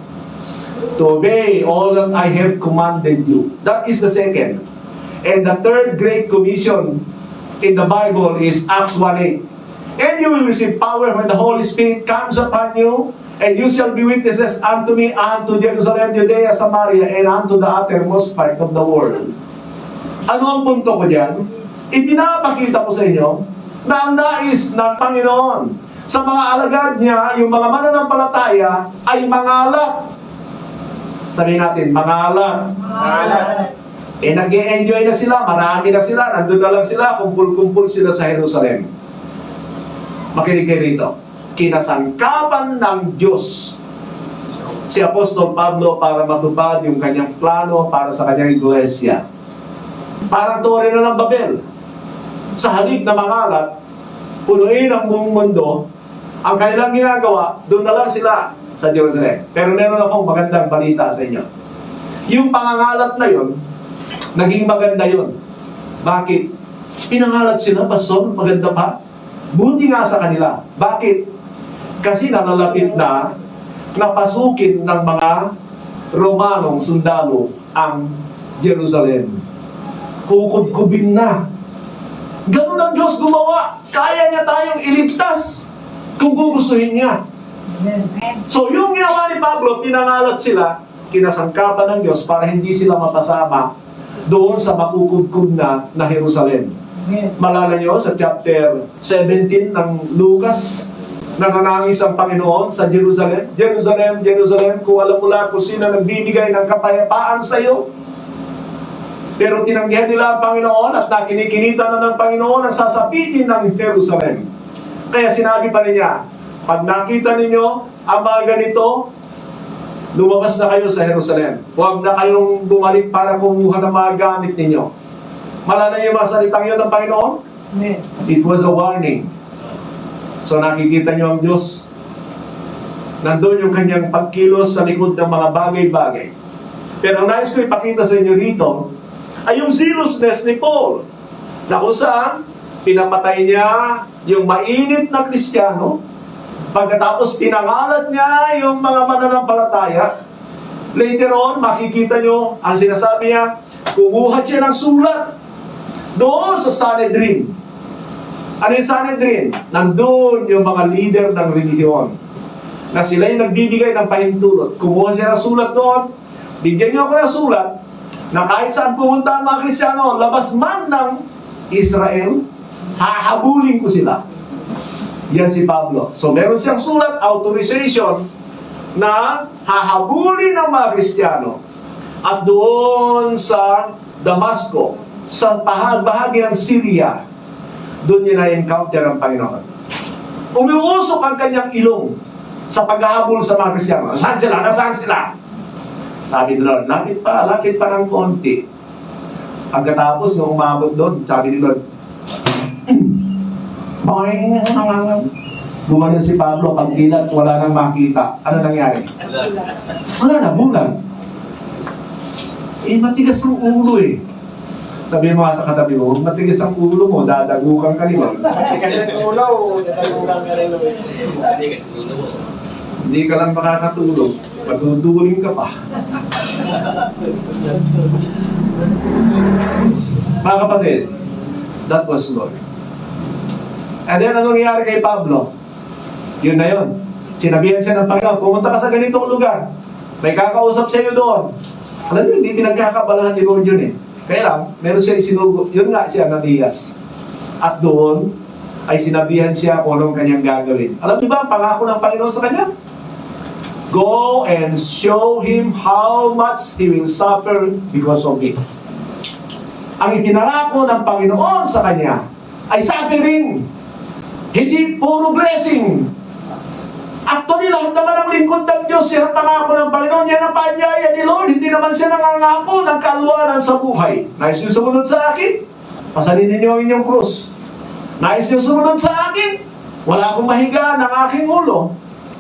to obey all that I have commanded you. That is the second. And the third great commission in the Bible is Acts 1:8. And you will receive power when the Holy Spirit comes upon you, and you shall be witnesses unto me, unto Jerusalem, Judea, Samaria, and unto the uttermost part of the world. Ano ang punto ko dyan? Ipinapakita ko sa inyo na ang nais ng Panginoon sa mga alagad niya, yung mga mananampalataya, ay mangalat. Sabihin natin, mangalat. Eh, nag-e-enjoy na sila, marami na sila, nandun na lang sila, kumpul-kumpul sila sa Jerusalem. Makinig kayo rito. Kinasangkapan ng Diyos si Apostol Pablo para matupad yung kanyang plano para sa kanyang iglesia. Parang tore na ng Babel. Sa halip na mangalat, punuin ang buong mundo, ang kanilang ginagawa, doon na lang sila sa Jerusalem. Pero meron akong magandang balita sa inyo. Yung pangangalat na yun, naging maganda yun. Bakit? Pinangalat sila, Pastor, maganda pa. Buti nga sa kanila. Bakit? Kasi nalalapit na napasukin ng mga Romanong sundalo ang Jerusalem. Kukubkubin na. Ganun ang Diyos gumawa. Kaya niya tayong iligtas kung gugustuhin niya. So yung ginawa ni Pablo, pinangalat sila, kinasangkapan ng Diyos para hindi sila mapasama doon sa makukubkub na Jerusalem. Malala nyo sa chapter 17 ng Lucas, nananangis ang Panginoon sa Jerusalem. Jerusalem, Jerusalem, kung alam mo lang kung sino nagbibigay ng kapayapaan sa iyo. Pero tinanggihan nila ang Panginoon at nakinikinita na ng Panginoon ang sasapitin ng Jerusalem. Kaya sinabi pa niya, pag nakita ninyo ang mga ganito, lumabas na kayo sa Jerusalem. Huwag na kayong bumalik para kumuha ng mga gamit ninyo. Malala niyo yung mga salitang yun ng Panginoon? It was a warning. So nakikita niyo ang Diyos. Nandun yung kanyang pagkilos sa likod ng mga bagay-bagay. Pero ang nais ko ipakita sa inyo rito ay yung zealousness ni Paul. Na kung saan, pinapatay niya yung mainit na Kristiyano. Pagkatapos pinangalat niya yung mga mananampalataya. Later on, makikita niyo ang sinasabi niya, kumuha siya ng sulat doon sa Sanhedrin. Ano yung Sanhedrin? Nandun yung mga leader ng relihiyon na sila yung nagbibigay ng pahintulot. Kumuha siya ng sulat doon. Bigyan niyo ako ng sulat na kahit saan pumunta ang mga Kristiyano, labas man ng Israel, hahabulin ko sila. Yan si Pablo. So meron siyang sulat, authorization, na hahabulin ng mga Kristiyano. At doon sa Damasco, sa bahagi ng Syria, doon niya na-encounter ang Panginoon. Umiusok ang kanyang ilong sa paghahabol sa mga Kristiyano. Saan sila? Nasaan sila? Sabi ni Lord, lakit pa ng konti. Pagkatapos, nung umabot doon, sabi ni Lord, gumanon si Pablo, pagkilat, wala nang makita. Ano nangyari? Wala na, bulag. Matigas ang ulo eh. Sabi mo nga sa katabi mo, matigas ang ulo mo, dadagukan ka nila. Matigas ang ulo, dadagukan ka rin. Matigas ang ulo mo. Hindi ka lang makakatulog, patutuling ka pa. Mga kapatid, that was Lord. And then, ano nangyari kay Pablo? Yun na yun. Sinabihan siya ng Panginoon, pumunta ka sa ganitong lugar. May kakausap sa iyo doon. Alam niyo, hindi pinagkakabalahan ni Lord yun eh. Kaya lang, meron siya isinugo. Yun nga si Ananias. At doon, ay sinabihan siya kung anong kanyang gagawin. Alam niyo ba ang pangako ng Panginoon sa kanya? Go and show him how much he will suffer because of it. Ang ipinangako ng Panginoon sa kanya ay suffering. Hindi puro blessing. Actually, lahat naman ang lingkod ng Diyos, yan ang pangako ng Panginoon, yan ang paanyaya ni Lord. Hindi naman siya nangangako ng kalwanan sa buhay. Nais niyo sumunod sa akin? Pasalin ninyo ang inyong krus. Nais niyo sumunod sa akin? Wala akong mahiga ng aking ulo.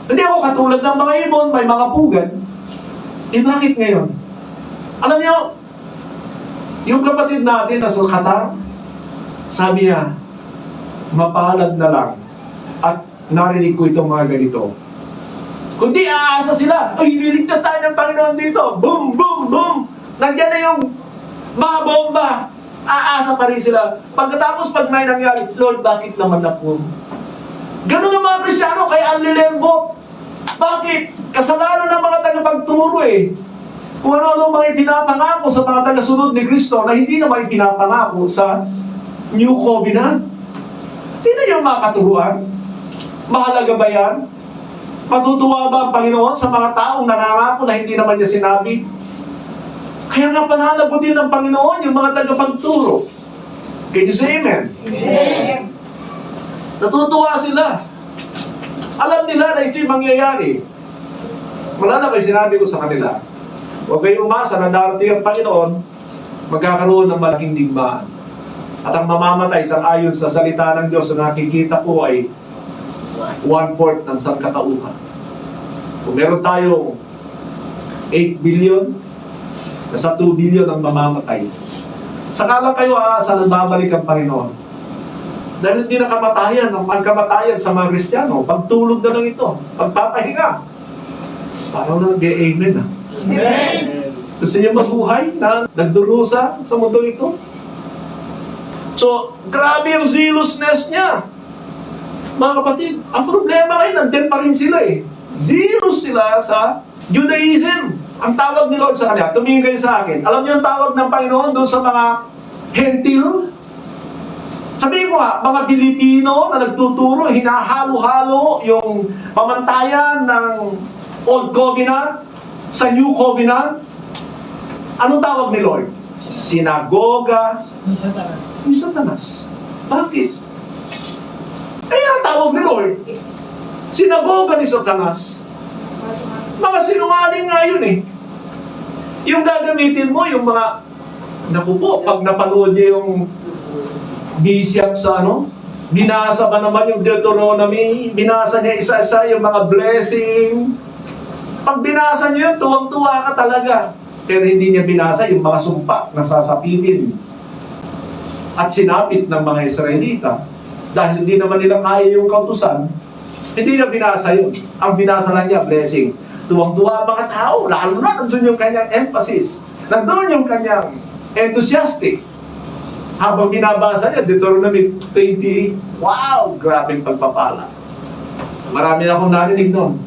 Hindi ako katulad ng mga ibon, may mga pugad. Bakit ngayon? Alam niyo, yung kapatid natin na sa Qatar, sabi niya, mapalad na lang. At narinig ko itong mga ganito. Kundi aasa sila, ay, liligtas tayo ng Panginoon dito. Boom, boom, boom. Nandiyan na yung mga bomba. Aasa pa rin sila. Pagkatapos, pag may nangyari, Lord, bakit naman na po? Ganun ang mga Kristiyano, kaya ang lilembot. Bakit? Kasalanan ng mga tagapagturo eh. Kung ano-ano mga ipinapangako sa mga tagasunod ni Kristo na hindi naman ipinapangako sa New Covenant. Hindi na yung mga katuruan. Mahalaga ba yan? Matutuwa ba ang Panginoon sa mga taong nangangako na hindi naman niya sinabi? Kaya nga pananagutin ng Panginoon yung mga tagapagturo. Can you say amen? Amen. Natutuwa sila. Alam nila na ito'y mangyayari. Wala na kayo sinabi ko sa kanila. Huwag kayo umasa na darating ang Panginoon, magkakaroon ng malaking digmaan. At ang mamamatay ayon sa salita ng Diyos na nakikita ko ay 1/4 ng sangkatauhan. Kung meron tayong 8 billion, nasa 2 billion ang mamamatay. Saka lang kayo aasa na babalik ang Panginoon. Dahil hindi na kamatayan. Ang kamatayan sa mga Kristiyano, pagtulog na lang ito. Pagpapahinga. Parang na nag-amen na. Amen. Gusto niya mabuhay na nagdurusa sa mundo ito? So, grabe yung zealousness niya. Mga kapatid, ang problema ngayon, nandiyan pa rin sila eh. Zealous sila sa Judaism. Ang tawag ni Lord sa kanya, tumingin kayo sa akin. Alam niyo ang tawag ng Panginoon doon sa mga hentil? Sabihin ko nga, mga Pilipino na nagtuturo, hinahalo-halo yung pamantayan ng Old Covenant sa New Covenant. Anong tawag ni Lord? Sinagoga ni Satanas. Bakit? Ang tawag ni Lord, sinagoga ni Satanas. Mga sinungaling nga yun eh. Yung gagamitin mo, yung mga, naku po, pag napanood niyo yung bishop sa binasa ba naman yung Deuteronomy, binasa niya isa-isa yung mga blessing. Pag binasa niyo yun, tuwang-tuwa ka talaga. Pero hindi niya binasa yung mga sumpa na sasapitin at sinapit ng mga Israelita. Dahil hindi naman nila kaya yung kautusan, hindi niya binasa yun. Ang binasa lang niya, blessing. Tuwang-tuwa ang mga tao, lalo na nandun yung kanyang emphasis. Nandun yung kanyang enthusiastic. Habang binabasa niya, Deuteronomy 20, wow, grabing pagpapala. Marami na akong narinig nun.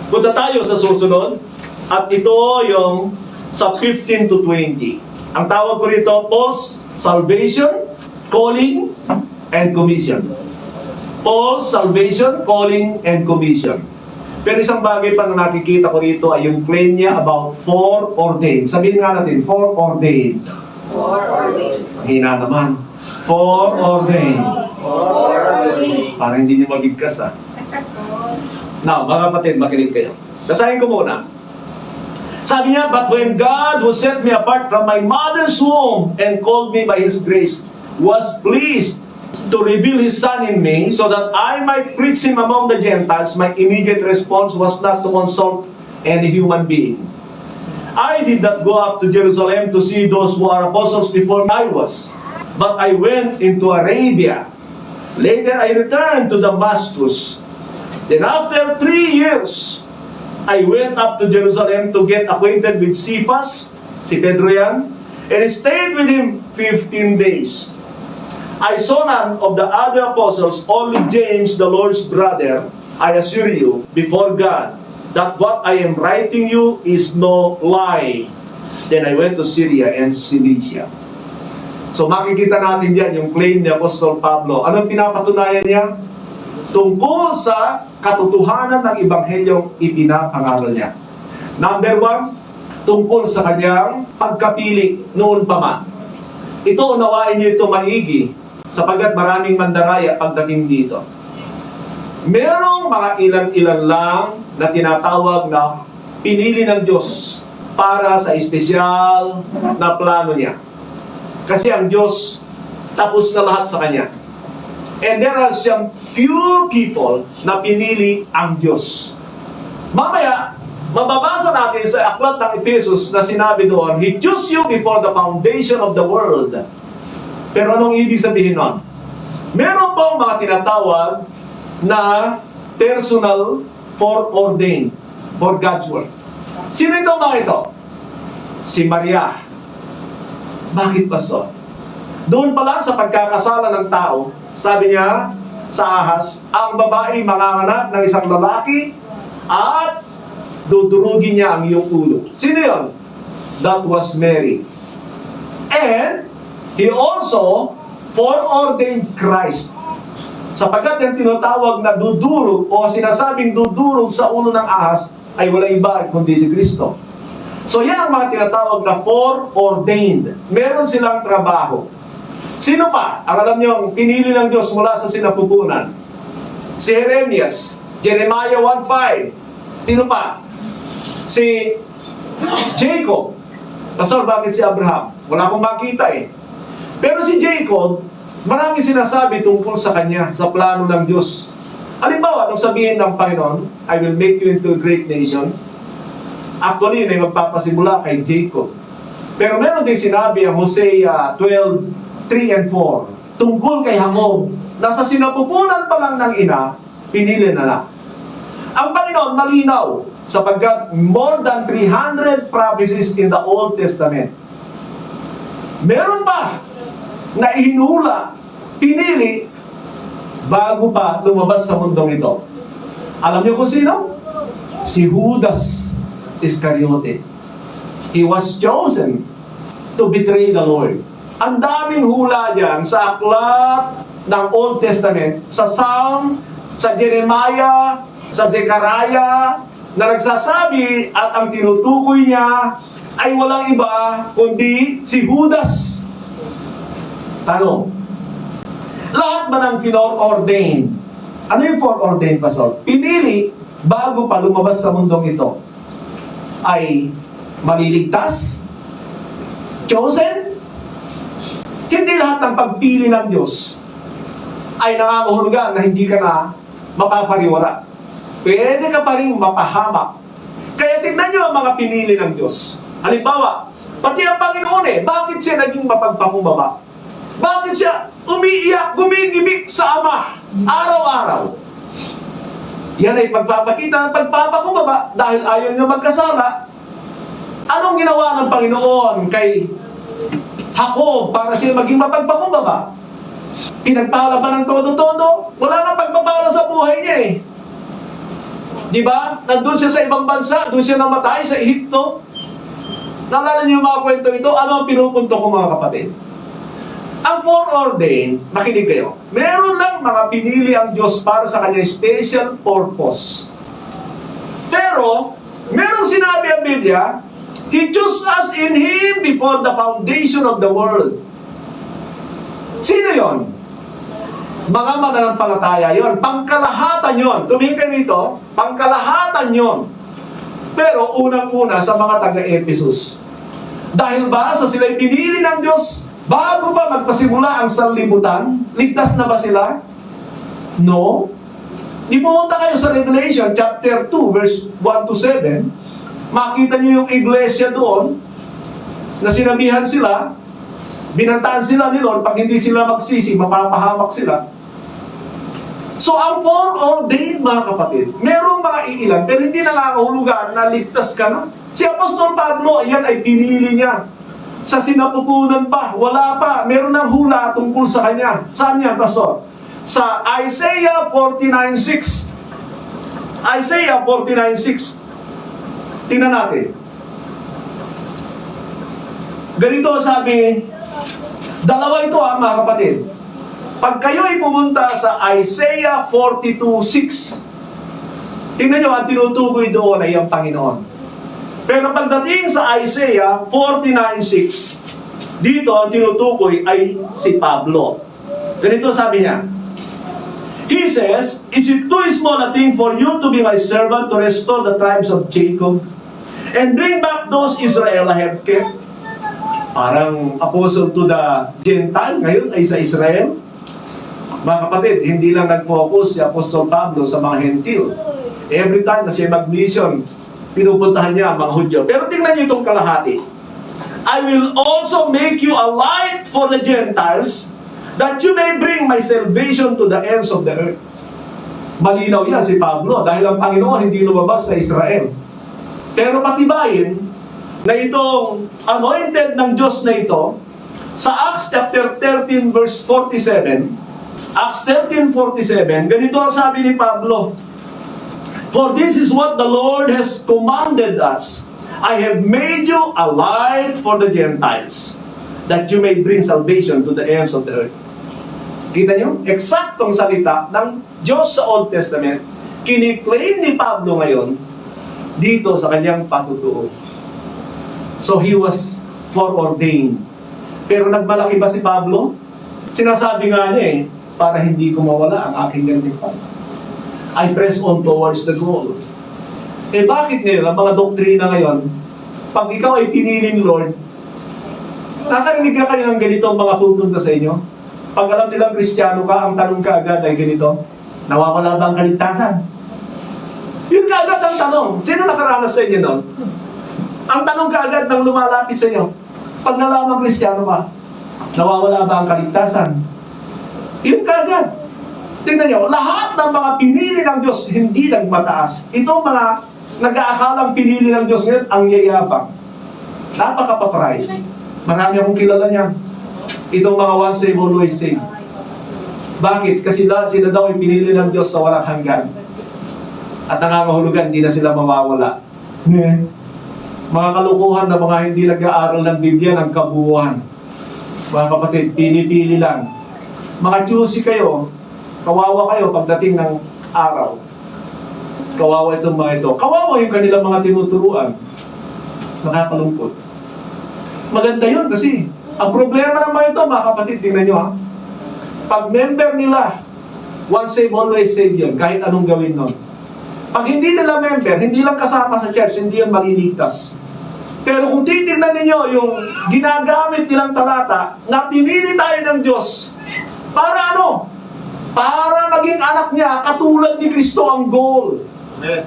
Punta tayo sa susunod. At ito yung sa 15 to 20. Ang tawag ko rito, Paul's salvation, calling, and commission. Paul's salvation, calling, and commission. Pero isang bagay pa na nakikita ko rito ay yung claim niya about foreordained. Sabihin nga natin, foreordained. Foreordained. Hina naman. Foreordained. Foreordained. Para hindi niyo mabigkas Now, mga kapatid, makinig kayo. Basahin ko muna. Sabi niya, but when God who set me apart from my mother's womb and called me by His grace was pleased to reveal His Son in me so that I might preach Him among the Gentiles, my immediate response was not to consult any human being. I did not go up to Jerusalem to see those who are apostles before I was, but I went into Arabia. Later I returned to Damascus. Then after 3 years, I went up to Jerusalem to get acquainted with Cephas, si Pedro yan, and stayed with him 15 days. I saw none of the other apostles, only James, the Lord's brother. I assure you, before God, that what I am writing you is no lie. Then I went to Syria and Cilicia. So makikita natin diyan yung claim ni Apostol Pablo. Anong pinapatunayan niya? Tungkol sa katotohanan ng Ebanghelyong ipinapangaral niya. Number 1, tungkol sa kanyang pagkapili noon pa man. Ito, unawain niyo ito maigi, sapagkat maraming mandaraya pagdating dito. Merong mga ilan-ilan lang na tinatawag na pinili ng Diyos para sa espesyal na plano niya. Kasi ang Diyos tapos na lahat sa kanya. And there are some few people na pinili ang Diyos. Mamaya, mababasa natin sa aklat ng Ephesus na sinabi doon, He chose you before the foundation of the world. Pero anong ibig sabihin nun? Meron pong mga tinatawag na personal foreordained for God's work. Sino ito mga ito? Si Maria. Bakit ba so? Doon pa lang sa pagkakasala ng tao, sabi niya sa ahas, ang babae manganganak ng isang lalaki at dudurugin niya ang iyong ulo. Sino yun? That was Mary. And He also foreordained Christ. Sapagkat yung tinatawag na dudurog o sinasabing dudurog sa ulo ng ahas ay walang iba kundi si Kristo. So yan ang mga tinatawag na foreordained. Meron silang trabaho. Sino pa? Ang alam niyo, pinili ng Diyos mula sa sinapupunan. Si Jeremias, Jeremiah 1:5. Sino pa? Si Jacob. Pastor, bakit si Abraham? Wala akong makita eh. Pero si Jacob, marami sinasabi tungkol sa kanya, sa plano ng Diyos. Halimbawa, nung sabihin ng Panginoon, I will make you into a great nation. Actually, yun ay magpapasimula kay Jacob. Pero meron din sinabi ang Hosea 12, 3 and 4, tungkol kay Hamob, na sa sinapupunan pa lang ng ina, pinili na na. Ang Panginoon malinaw, sapagkat more than 300 prophecies in the Old Testament. Meron pa na ihinula, pinili, bago pa lumabas sa mundong ito. Alam niyo kung sino? Si Judas Iscariote. He was chosen to betray the Lord. Ang daming hula dyan sa aklat ng Old Testament, sa Psalm, sa Jeremiah, sa Zechariah, na nagsasabi at ang tinutukoy niya ay walang iba kundi si Judas. Tanong, lahat ba ng foreordained? Ano yung foreordained, Pastor? Pinili bago pa lumabas sa mundong ito ay maliligtas? Chosen? Hindi lahat ng pagpili ng Diyos ay nangangahulugan na hindi ka na mapapariwara. Pwede ka pa rin mapahamak. Kaya tignan nyo ang mga pinili ng Diyos. Halimbawa, pati ang Panginoon bakit siya naging mapagpakumbaba? Bakit siya umiiyak, gumigibik sa Ama araw-araw? Yan ay pagpapakita ng pagpapakumbaba dahil ayaw niya magkasala. Anong ginawa ng Panginoon kay Jacob para siya maging mapagpakumbaba? Pinagpala ba ng todo-todo? Wala nang pagpapala sa buhay niya Di ba? Nandun siya sa ibang bansa, doon siya namatay sa Ehipto. Naalala niyo yung mga kwento ito? Ano ang pinupunto ko, mga kapatid? Ang foreordained, makinig kayo, meron lang mga pinili ang Diyos para sa kanyang special purpose. Pero, merong sinabi ang Biblia, He chose us in Him before the foundation of the world. Sino yon? Mga mananampalataya yon. Pangkalahatan yon. Tumingin kayo dito, pangkalahatan yon. Pero unang-una sa mga taga-Ephesus. Dahil ba sa sila'y pinili ng Diyos, bago pa magpasimula ang sanlibutan, ligtas na ba sila? No. Di pumunta kayo sa Revelation chapter 2 verse 1 to 7, makita niyo yung iglesia doon, na sinabihan sila, binantaan sila ni Lord, pag hindi sila magsisi, mapapahamak sila. So, ang foreordained, mga kapatid, merong mga iilan, pero hindi nangangahulugan na ligtas ka na. Si Apostol Pablo, ayan ay pinili niya. Sa sinapupunan pa, wala pa, meron ng hula tungkol sa kanya. Saan yan, Pastor? Sa Isaiah 49:6. Isaiah 49:6. Tingnan natin. Ganito sabi, dalawa ito mga kapatid. Pag kayo ay pumunta sa Isaiah 42:6, tingnan nyo, ang tinutukoy doon ay ang Panginoon. Pero pagdating sa Isaiah 49:6, dito ang tinutukoy ay si Pablo. Ganito sabi niya, He says, Is it too small a thing for you to be my servant to restore the tribes of Jacob and bring back those Israel I have kept? Parang apostle to the Gentile, ngayon ay sa Israel. Mga kapatid, hindi lang nag-focus si Apostol Pablo sa mga Hentil. Every time na siya mag-mission, pinupuntahan niya ang mga Hudyo. Pero tingnan niyo itong kalahati. I will also make you a light for the Gentiles, that you may bring my salvation to the ends of the earth. Malinaw yan si Pablo, dahil ang Panginoon hindi lumabas sa Israel. Pero patibayin na itong anointed ng Diyos na ito, sa Acts chapter 13 verse 47, Acts 13:47, ganito ang sabi ni Pablo, For this is what the Lord has commanded us. I have made you a light for the Gentiles, that you may bring salvation to the ends of the earth. Kita nyo? Eksaktong salita ng Diyos sa Old Testament, kiniklaim ni Pablo ngayon dito sa kanyang patutuo. So he was foreordained. Pero nagmalaki ba si Pablo? Sinasabi nga niya para hindi ko mawala ang aking gantimpala. I press on towards the goal. Bakit ngayon, ang mga doktrina ngayon, pag ikaw ay pinili ni Lord, nakarinig ka kayo ng ganito ang mga pupunta sa inyo? Pag alam nilang Kristiyano ka, ang tanong ka agad ay ganito, nawawala ba ang kaligtasan? Yun ka agad ang tanong. Sino nakaranas sa inyo noon? Ang tanong ka agad ng lumalapit sa inyo, pag nalamang Kristiyano ka, Nawawala ba ang kaligtasan? Yun kagad. Tingnan nyo, lahat ng mga pinili ng Diyos hindi nagmataas. Itong mga nag-aakalang pinili ng Diyos ngayon, ang yayabang. Napaka-pride. Marami akong kilala niyan. Itong mga once saved, always saved. Bakit? Kasi sila daw ay pinili ng Diyos sa walang hanggan. At nangangahulugan, hindi na sila mawawala. Mga kalukuhan na mga hindi nag-aaral ng Biblia ng kabuuan. Mga kapatid, pili-pili lang. Mga choosy kayo, kawawa kayo pagdating ng araw. Kawawa itong mga ito. Kawawa yung kanilang mga tinuturuan. Nakakalungkot. Maganda yun kasi ang problema ng mga ito, mga kapatid, tingnan nyo ha. Pag member nila, once saved, always saved yun, kahit anong gawin nun. Pag hindi nila member, hindi lang kasama sa church, hindi yan maliligtas. Pero kung titignan ninyo yung ginagamit nilang talata na pinili tayo ng Diyos, para ano? Para maging anak niya, katulad ni Kristo ang goal. Amen.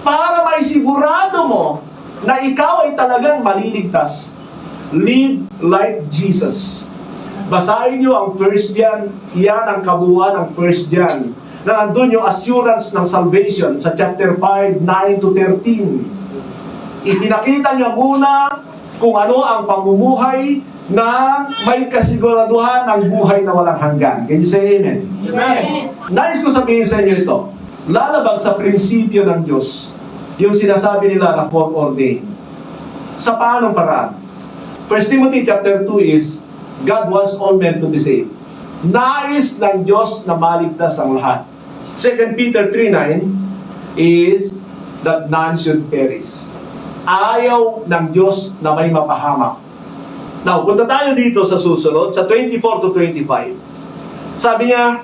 Para maisigurado mo na ikaw ay talagang maliligtas. Live like Jesus. Basahin nyo ang 1 John, yan ang kabuuan ng 1 John. Na nandun yung assurance ng salvation sa chapter 5, 9 to 13. Ipinakita niya muna kung ano ang pamumuhay na may kasiguraduhan ng buhay na walang hanggan. Can you say amen? Amen. Nais ko sabihin sa inyo ito, lalabag sa prinsipyo ng Diyos, yung sinasabi nila na foreordained. Sa paanong paraan? 1 Timothy chapter 2 is, God wants all men to be saved. Nais ng Diyos na maligtas ang lahat. 2 Peter 3:9 is that none should perish. Ayaw ng Diyos na may mapahamak. Now, punta tayo dito sa susunod, sa 24 to 25. Sabi niya,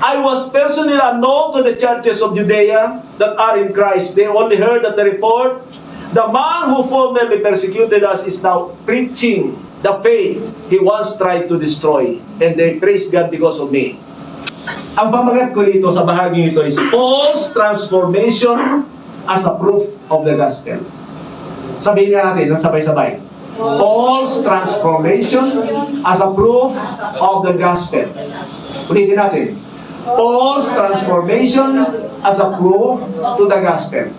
I was personally unknown to the churches of Judea that are in Christ. They only heard of the report. The man who formerly persecuted us is now preaching the faith he once tried to destroy. And they praise God because of me. Ang pamagat ko dito sa bahagi ito is Paul's transformation as a proof of the gospel. Sabihin nga natin, ng sabay-sabay. Paul's transformation as a proof of the gospel. Ulitin natin. Paul's transformation as a proof to the gospel.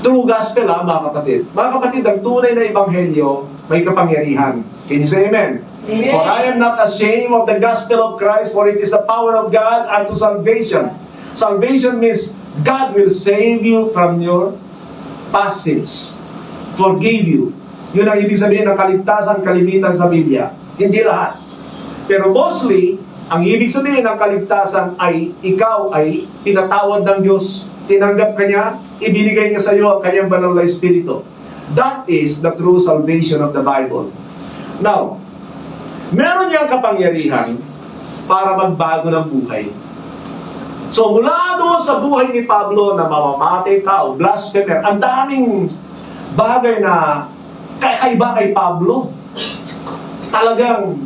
True gospel mga kapatid. Mga kapatid, ang tunay na ebanghelyo may kapangyarihan. Can you say amen? Amen. For I am not ashamed of the gospel of Christ, for it is the power of God unto salvation. Salvation means God will save you from your past sins. Forgive you. Yun ang ibig sabihin ng kaligtasan, kalimitan sa Biblia. Hindi lahat. Pero mostly, ang ibig sabihin ng kaligtasan ay ikaw ay pinatawad ng Diyos, tinanggap ka niya, ibinigay niya sa iyo ang kanyang banal na Espiritu. That is the true salvation of the Bible. Now, meron niyang kapangyarihan para magbago ng buhay. So mula doon sa buhay ni Pablo na mamamatay ka o blasphemer, ang daming bagay na kakaiba kay Pablo. Talagang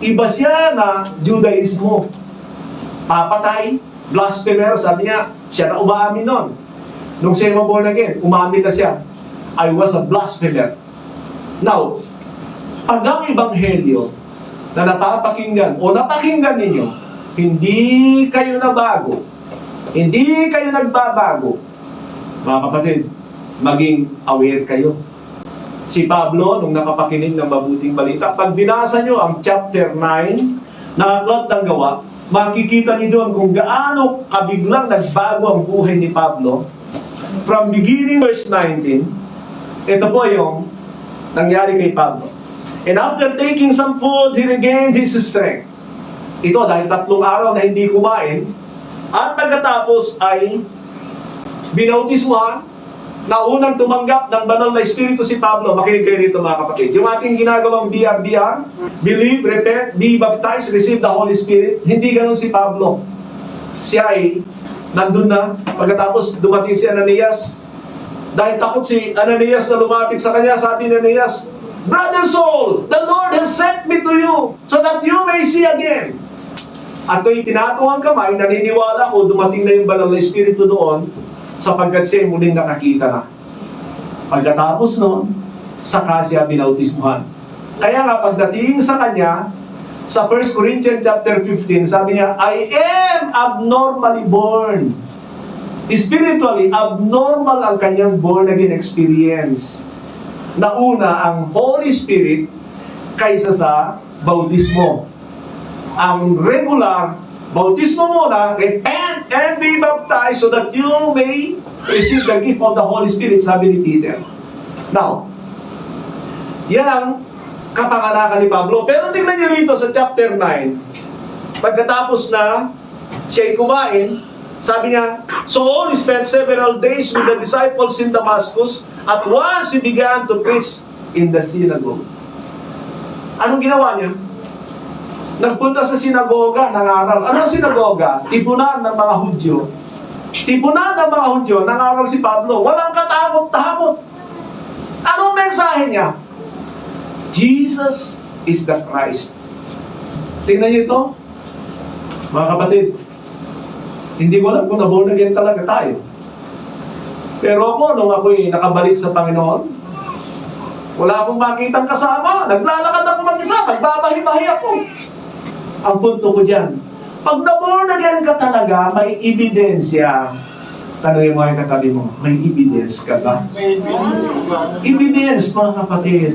iba siya na Judaismo. Papatay, blasphemer, sabi niya, siya na umaamin nun. Nung siya born again, umaamin na siya. I was a blasphemer. Now, pag ang ebanghelyo na napapakinggan o napakinggan ninyo, hindi kayo nabago, hindi kayo nagbabago, mga kapatid, maging aware kayo. Si Pablo, nung nakapakinig ng mabuting balita, pag binasa nyo ang chapter 9 ng Aklat ng Gawa, makikita niyo doon kung gaano kabiglang nagbago ang buhay ni Pablo. From beginning verse 19, ito po yung nangyari kay Pablo. And after taking some food, he regained his strength. Ito dahil 3 araw na hindi kumain, at pagkatapos ay binautismuhan, na unang tumanggap ng banal na Espiritu si Pablo. Makinig kayo dito mga kapatid. Yung ating ginagawang BRBR, believe, repent, be baptized, receive the Holy Spirit, hindi ganun si Pablo. Siya ay nandun na. Pagkatapos dumating si Ananias, dahil takot si Ananias na lumapit sa kanya, sabi ni Ananias, Brother Saul, the Lord has sent me to you so that you may see again. At kung itinataw ang kamay, naniniwala ko dumating na yung banal na Espiritu doon, sapagkat siya muling nakakita na. Pagkatapos noon, saka siya binautismuhan. Kaya nga pagdating sa kanya, sa 1 Corinthians chapter 15, sabi niya, I am abnormally born. Spiritually, abnormal ang kanyang born again experience. Nauna ang Holy Spirit kaysa sa bautismo. Ang regular, bautismo muna, repent and be baptized so that you may receive the gift of the Holy Spirit, sabi ni Peter. Now, yan ang kapanganakan ni Pablo. Pero tingnan niyo rito sa chapter 9, pagkatapos na siya'y kumain, sabi niya, so he spent several days with the disciples in Damascus, at once he began to preach in the synagogue. Anong ginawa niya? Nagpunta sa sinagoga, nangaral. Ano ang sinagoga? Tipunan ng mga Hudyo. Tipunan ng mga Hudyo, nangaral si Pablo. Walang katakot-takot. Anong mensahe niya? Jesus is the Christ. Tingnan niyo ito, mga kapatid. Hindi ko alam kung na-born again talaga tayo. Pero ako, nung ako'y nakabalik sa Panginoon, wala akong makitang kasama. Naglalakad ako mag-isa, nagbabahi-bahi ako. Ang punto ko dyan, pag na-born again ka talaga, may ebidensya. Tanungin mo yung katabi mo, may evidence ka ba? Evidence, mga kapatid.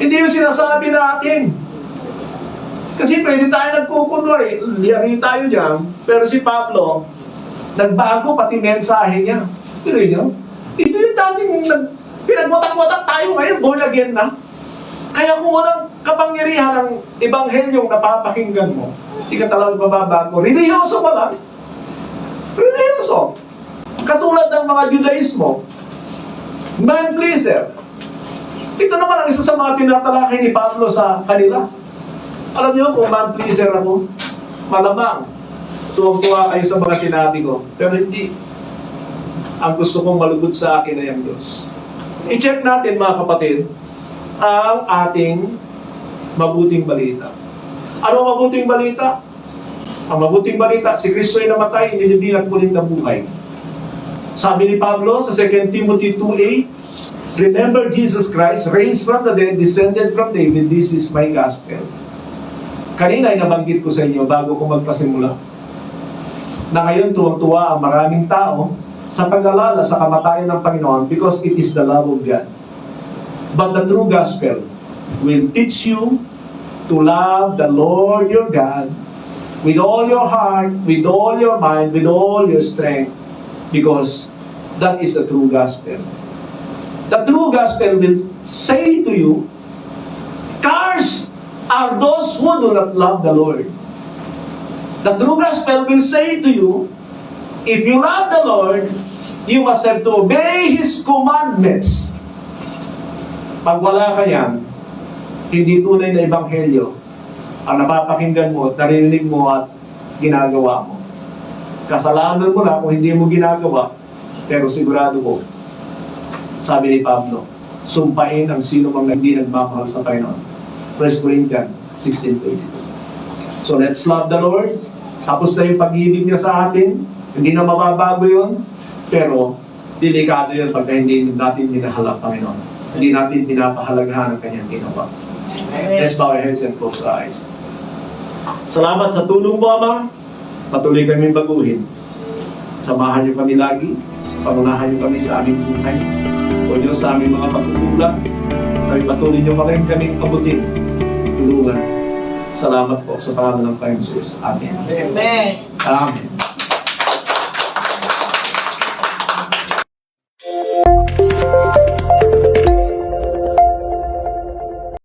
Hindi yung sinasabi natin. Kasi pwede tayo nagkukunwari, liyari tayo dyan, pero si Pablo, nagbago pati mensahe niya. Tuloy niyo? Ito yung dating pinagwatak-watak tayo ngayon, born again na. Kaya kung walang kapangyarihan ng ebanghelyong napapakinggan mo, hindi ka talagang mababago. Religyoso pa lang. Religyoso. Katulad ng mga Judaismo, man-pleaser. Ito naman ang isa sa mga tinatalakay ni Pablo sa kanila. Alam niyo kung man-pleaser ako, malamang tuwang-tuwa kayo sa mga sinabi ko. Pero hindi. Ang gusto kong malugod sa akin ay ang Diyos. I-check natin, mga kapatid, ang ating mabuting balita. Ano ang mabuting balita? Ang mabuting balita, si Kristo ay namatay, inilibing at muling nabuhay. Sabi ni Pablo sa 2 Timothy 2:8, remember Jesus Christ, raised from the dead, descended from David, this is my gospel. Kanina ay nabanggit ko sa inyo bago ko magpasimula na ngayon tuwang-tuwa ang maraming tao sa pag-alala sa kamatayan ng Panginoon because it is the love of God. But the true gospel will teach you to love the Lord your God with all your heart, with all your mind, with all your strength, because that is the true gospel. The true gospel will say to you, cursed are those who do not love the Lord. The true gospel will say to you, if you love the Lord, you must have to obey His commandments. Pag wala ka yan, hindi tunay na ebanghelyo ang napapakinggan mo at narinig mo at ginagawa mo. Kasalanan mo na kung hindi mo ginagawa, pero sigurado ko, sabi ni Pablo, sumpain ang sino mang hindi nagmamahal sa Panginoon. 1 Corinthians 16:22. So let's love the Lord. Tapos na yung pag-ibig niya sa atin. Hindi na mababago yun. Pero delikado yun pagka hindi natin minahal ang Panginoon. Hindi natin pinapahalagahan ang kanyang ginawa. Let's bow our heads and close our eyes. Salamat sa tulong mo, Ama. Patuloy kami baguhin. Samahan niyo kami lagi. Pangunahan niyo kami sa aming buhay. O Diyos, sa aming mga pagkukulang, kami patuloy niyo pa rin kaming abutin. Tulungan. Salamat po sa pangalan ng Panginoon Jesus. Amen. Amen. Amen.